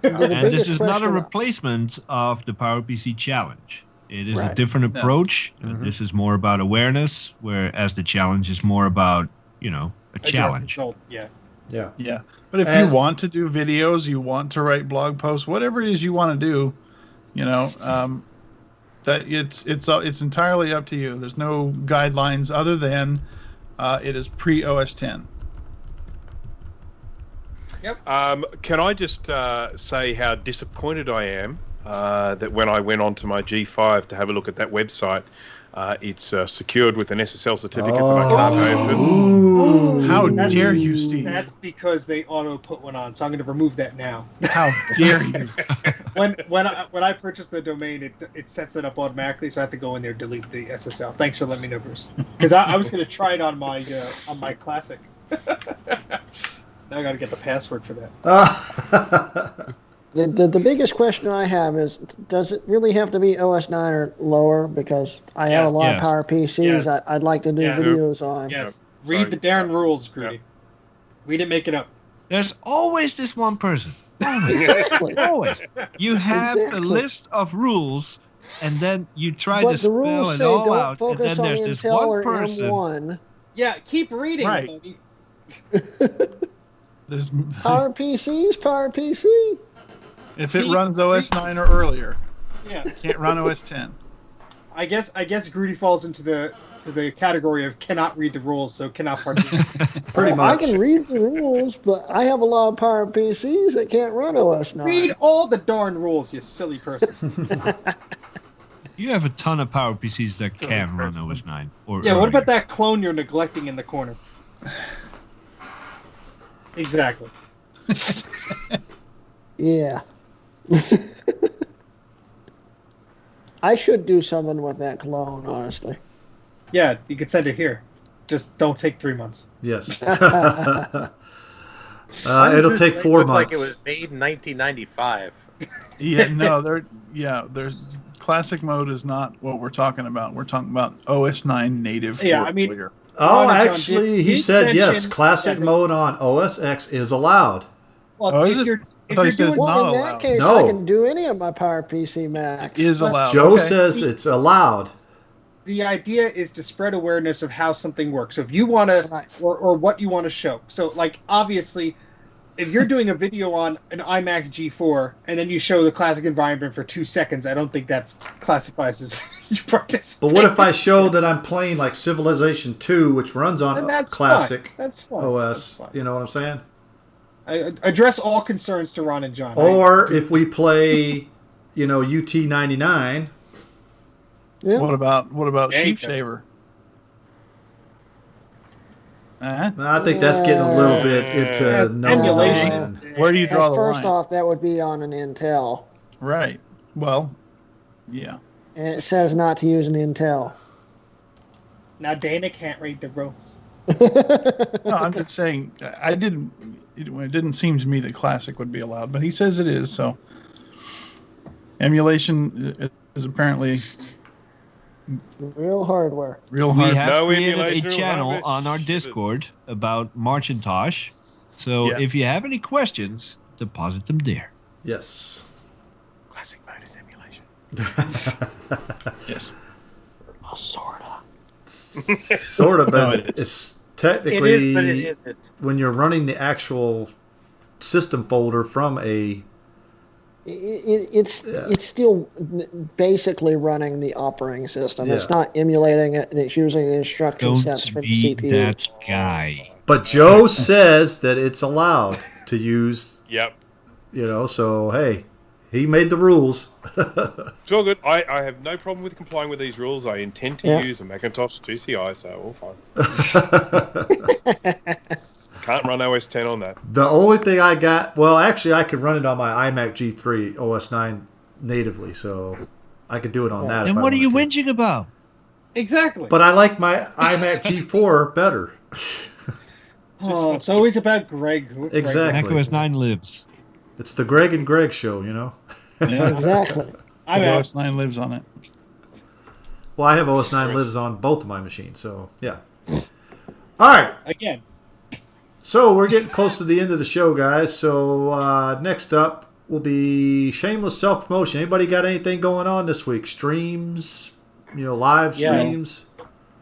The And this biggest is not a question- replacement of the PowerPC Challenge. It is a Right. different approach. Mhm. This is more about awareness, whereas the challenge is more about, a challenge. Yeah. Yeah. Yeah. But if And- you want to do videos, you want to write blog posts, whatever it is you want to do, that it's entirely up to you. There's no guidelines other than it is pre-OS 10. Can I just say how disappointed I am that when I went onto my G5 to have a look at that website, it's secured with an SSL certificate that I can't open. Ooh. How That's- dare you, Steve? That's because they auto put one on, so I'm going to remove that now. How dare you? when I purchased the domain, it sets it up automatically, so I have to go in there and delete the SSL. Thanks for letting me know, Bruce. Because I was going to try it on my classic. Now I got to get the password for that. The biggest question I have is, does it really have to be OS 9 or lower? Because I have a lot Yes. of Power PCs Yes. I'd like to do Yes. videos on. Yes. Sorry. Read the darn rules, Grooty. We didn't make it up. There's always this one person. Always. Exactly. Always. You have Exactly. a list of rules, and then you try But to the spell rules it say all don't out, and focus then on there's this Intel one or person. M1. Yeah, keep reading, Right. buddy. There's, Power PCs, Power PC. if it runs OS 9 or earlier, Yeah. it can't run OS 10. I guess Grooty falls into the category of cannot read the rules, so cannot participate. Pretty Well, I much. can read the rules, but I have a lot of Power PCs that can't run OS 9. Read all the darn rules, you silly person. You have a ton of Power PCs that can run OS 9. Or Yeah, what earlier. about that clone you're neglecting in the corner? Exactly. Yeah. I should do something with that clone, honestly. Yeah, you could send it here. Just don't take 3 months. Yes. It'll take 4 Looks like months. it was made in 1995. Yeah, no, there's classic mode is not what we're talking about. We're talking about OS 9 native. Yeah, or I mean, earlier. Oh, Ron and John actually, did he said yes. mention Classic that- mode on OS X is allowed. Well, Oh, if is it? you're, I if thought you're he said it's doing, not Well, in allowed. that case, No. I can do any of my PowerPC Macs. Is allowed. Joe okay. says it's allowed. the idea is to spread awareness of how something works. So if you want to, Right. or what you want to show. So like obviously, if you're doing a video on an iMac G4 and then you show the classic environment for 2 seconds, I don't think that classifies as you participate. But what if I show that I'm playing like Civilization 2, which runs on And that's classic fine. That's fine. OS? That's fine. You know what I'm saying? I address all concerns to Ron and John. Or if we play, UT99. Yeah. What about There you Sheep go. Shaver? I think that's getting a little bit into no emulation. man. Where do you draw the First line? off, that would be on an Intel. Right. Well, yeah. And it says not to use an Intel. Now Dana can't read the rules. No, I'm just saying. It didn't seem to me that classic would be allowed, but he says it is. So emulation is apparently Real hardware. real We hard. have No created emulation a will channel have it. on our Discord about Marcintosh. So Yeah. if you have any questions, deposit them there. Yes. Classic mode is emulation. Yes. Sorta. Sort of, No, but it is. it's It technically is, but it isn't. when you're running the actual system folder from a. It's still basically running the operating system. It's Yeah. not emulating it, and it's using the instruction Don't sets from the be CPU. that guy. But Joe says that it's allowed to use, Yep. so hey, he made the rules. It's all good. I have no problem with complying with these rules. I intend to Yeah. use a Macintosh GCI, so all fine. Can't run OS 10 on that. The only thing I got, well, actually, I could run it on my iMac G3 OS 9 natively, so I could do it on that. And if I what are you wanted to. whinging about? Exactly. But I like my iMac G4 better. It's always about Greg. Exactly. macOS 9 lives. It's the Greg and Greg show, Yeah. Exactly. I'm out. OS 9 lives on it. Well, I have OS 9 lives on both of my machines, so yeah. All right. Again. So we're getting close to the end of the show, guys. So next up will be shameless self-promotion. Anybody got anything going on this week? Streams, live Yes. streams?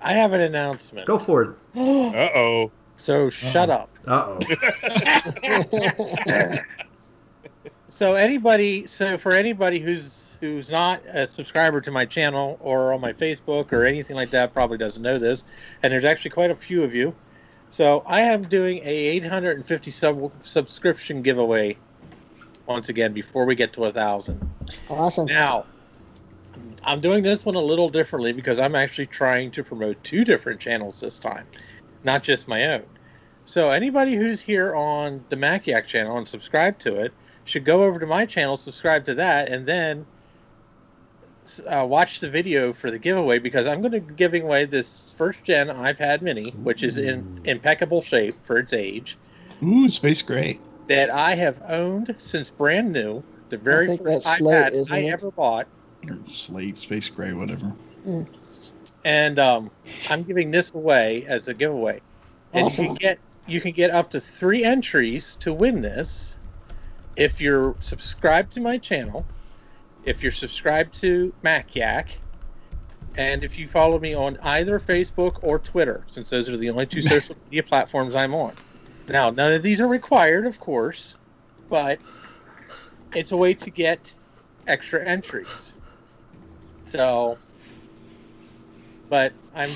I have an announcement. Go for it. Uh-oh. So shut up. Uh-oh. So for anybody who's not a subscriber to my channel or on my Facebook or anything like that, probably doesn't know this, and there's actually quite a few of you. So I am doing a 850 subscription giveaway once again before we get to 1,000. Awesome. Now, I'm doing this one a little differently because I'm actually trying to promote 2 different channels this time, not just my own. So anybody who's here on the Mac Yak channel and subscribe to it should go over to my channel, subscribe to that, and then watch the video for the giveaway because I'm going to be giving away this first gen iPad mini, which is in impeccable shape for its age, Ooh, Space Gray. that I have owned since brand new, the very think first that's Slate, iPad isn't I it? ever bought. Or Slate, Space Gray, whatever. And I'm giving this away as a giveaway. And Awesome. you can get up to 3 entries to win this if you're subscribed to my channel, if you're subscribed to Mac Yak, and if you follow me on either Facebook or Twitter, since those are the only 2 social media platforms I'm on. Now, none of these are required, of course, but it's a way to get extra entries. So, but I'm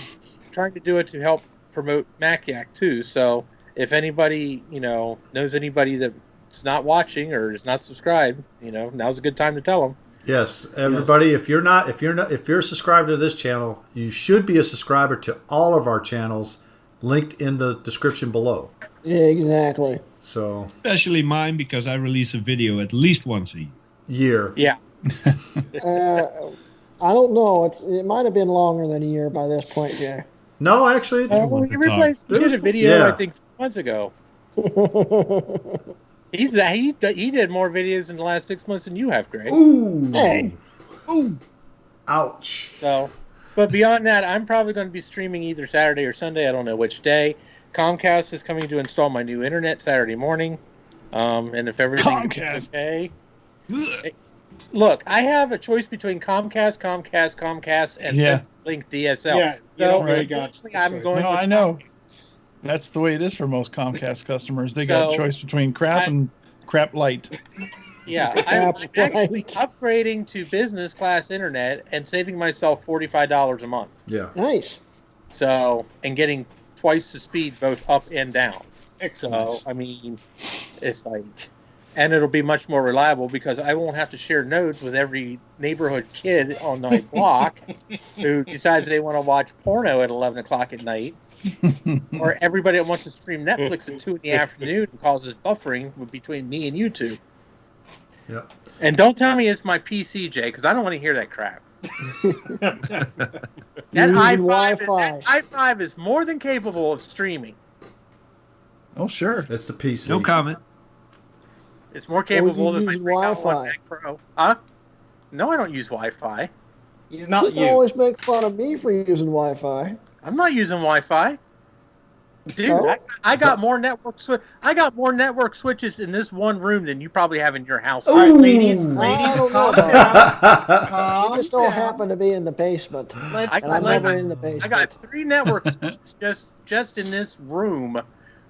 trying to do it to help promote Mac Yak too. So, if anybody knows anybody that's not watching or is not subscribed, now's a good time to tell them. Yes, everybody. If you're subscribed to this channel, you should be a subscriber to all of our channels, linked in the description below. Yeah, exactly. So Especially mine because I release a video at least once a year. year. Yeah. I don't know. It might have been longer than a year by this point, Jay. No, actually, it's Well, one he per time. replaced. He did a video, Yeah. I think, 4 months ago. He did more videos in the last 6 months than you have, Greg. ooh, Hey. ooh, ouch. So But beyond that, I'm probably going to be streaming either Saturday or Sunday. I don't know which day. Comcast is coming to install my new internet Saturday morning. And if everything is okay. Look, I have a choice between Comcast, and Centrelink DSL. Yeah, you don't really got. I know. That's the way it is for most Comcast customers. They got a choice between crap and crap light. Yeah, I'm actually upgrading to business class internet and saving myself $45 a month. Yeah. Nice. So, and getting twice the speed both up and down. Excellent. So, I mean, it's like, and it'll be much more reliable because I won't have to share nodes with every neighborhood kid on my block who decides they want to watch porno at 11 o'clock at night, or everybody that wants to stream Netflix at 2 in the afternoon and causes buffering between me and you two. Yep. And don't tell me it's my PC, Jay, because I don't want to hear that crap. That i5 is more than capable of streaming. Oh, sure. It's the PC. No comment. It's more capable than my Wi-Fi. Mac Pro. Huh? No, I don't use Wi-Fi. He's not You you. always make fun of me for using Wi-Fi. I'm not using Wi-Fi. Dude, Oh? I got more network switches in this one room than you probably have in your house. All right, ladies, I don't know calm about down. that. Calm You just don't down. happen to be in the basement. Let's, And I'm let's- never in the basement. I got 3 network switches just in this room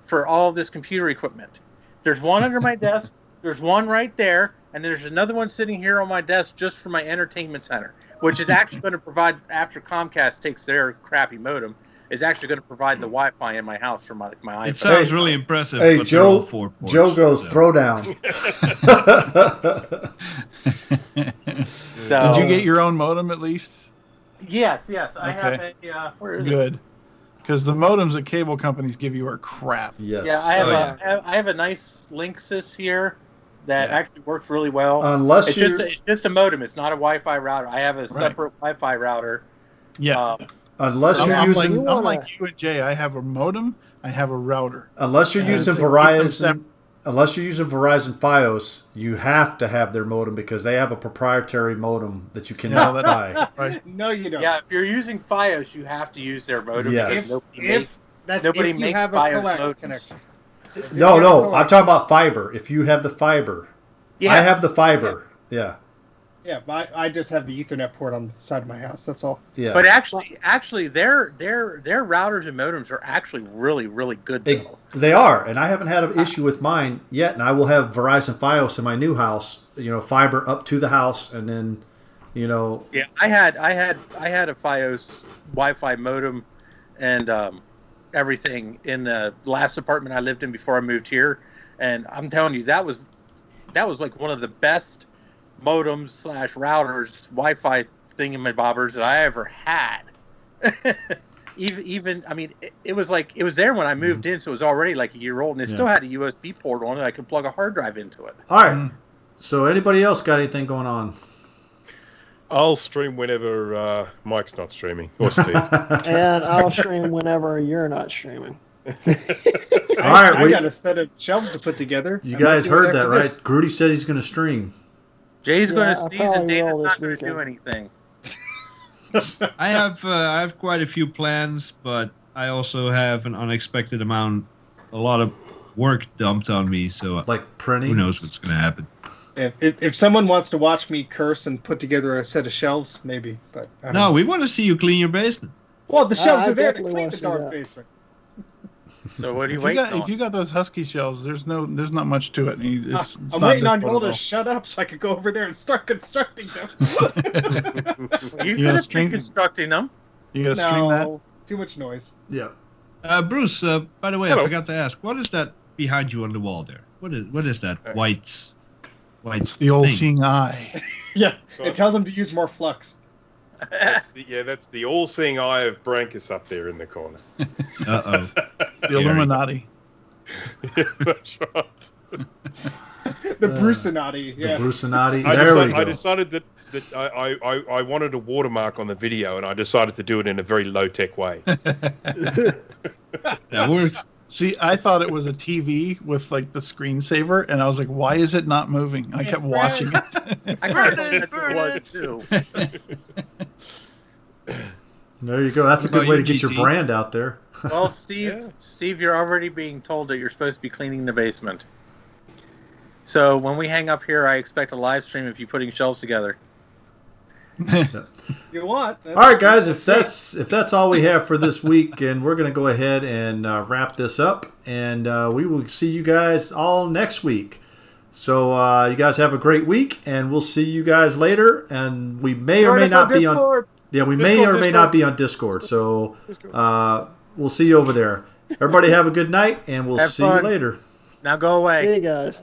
for all of this computer equipment. There's one under my desk. There's one right there, and there's another one sitting here on my desk just for my entertainment center, which is actually going to provide, after Comcast takes their crappy modem, is actually going to provide the Wi-Fi in my house for my iPad. It sounds really impressive. Hey, but they're all Joe. 4 ports, Joe goes so. throw down. So, Did you get your own modem at least? Yes. I have Okay. a. Where is it? Good. Because the modems that cable companies give you are crap. Yes. Yeah, I have a nice Linksys here that actually works really well. Unless It's just a modem. It's not a Wi-Fi router. I have a separate Wi-Fi router. Yeah. Unless you're I'm using like you and Jay. I have a modem. I have a router. unless you're And using to keep them Verizon separate. unless you're using Verizon Fios, you have to have their modem because they have a proprietary modem that you cannot buy. Right. No, you don't. Yeah, if you're using Fios, you have to use their modem. Yes. Because If you makes have a Fios coax modems. connection. No, I'm talking about fiber. If you have the fiber. Yeah. I have the fiber. Yeah. Yeah, but I just have the Ethernet port on the side of my house. That's all. Yeah. But actually, their routers and modems are actually really, really good. They are, and I haven't had an issue with mine yet. And I will have Verizon Fios in my new house. Fiber up to the house, and then, Yeah, I had a Fios Wi-Fi modem and everything in the last apartment I lived in before I moved here, and I'm telling you that was like one of the best modems / routers Wi-Fi thingamabobbers that I ever had. even I mean it was there when I moved in, so it was already like a year old, and it still had a USB port on it. I could plug a hard drive into it. All right. So anybody else got anything going on? I'll stream whenever Mike's not streaming, or Steve. And I'll stream whenever you're not streaming. All right, I got a set of shelves to put together. You I might guys do it heard that, after right? this. Grooty said he's going to stream. Jay's going Yeah, to I'll sneeze, and probably Dana's roll not this going to do weekend. anything. I have quite a few plans, but I also have an unexpected amount, a lot of work dumped on me. So Like printing? who knows what's going to happen? If someone wants to watch me curse and put together a set of shelves, maybe. But I don't No, know. we want to see you clean your basement. Well, the shelves I are there to definitely clean wanna the see dark that. basement. So what are you If waiting on? you got those Husky shelves, there's not much to it. It's I'm not waiting on you difficult to at all. shut up so I could go over there and start constructing them. You could gonna have stream- been constructing them. You gotta stream that. No, too much noise. Yeah. Bruce, by the way, Hello. I forgot to ask, what is that behind you on the wall there? What is that white It's the old thing? seeing eye. Yeah, Sorry. it tells them to use more flux. That's the all-seeing eye of Brankus up there in the corner. Uh-oh. The Illuminati. Yeah, that's right. The Brucinati, yeah. The Brucinati. I There we decided, go. I decided that I wanted a watermark on the video, and I decided to do it in a very low-tech way. That works. See, I thought it was a TV with like the screensaver, and I was like, "Why is it not moving?" And I kept watching it. I kind of thought that's what it was too. There you go. That's a What about good way you, to get your GT? brand out there. Well, Steve, Yeah. Steve, you're already being told that you're supposed to be cleaning the basement. So when we hang up here, I expect a live stream of you putting shelves together. You what? All right, guys. If that's all we have for this week, and we're going to go ahead and wrap this up, and we will see you guys all next week. So you guys have a great week, and we'll see you guys later. And we may or may not be on. Yeah, we may or may not be on Discord. So we'll see you over there. Everybody have a good night, and we'll Have see you fun. later. Now go away. See you guys.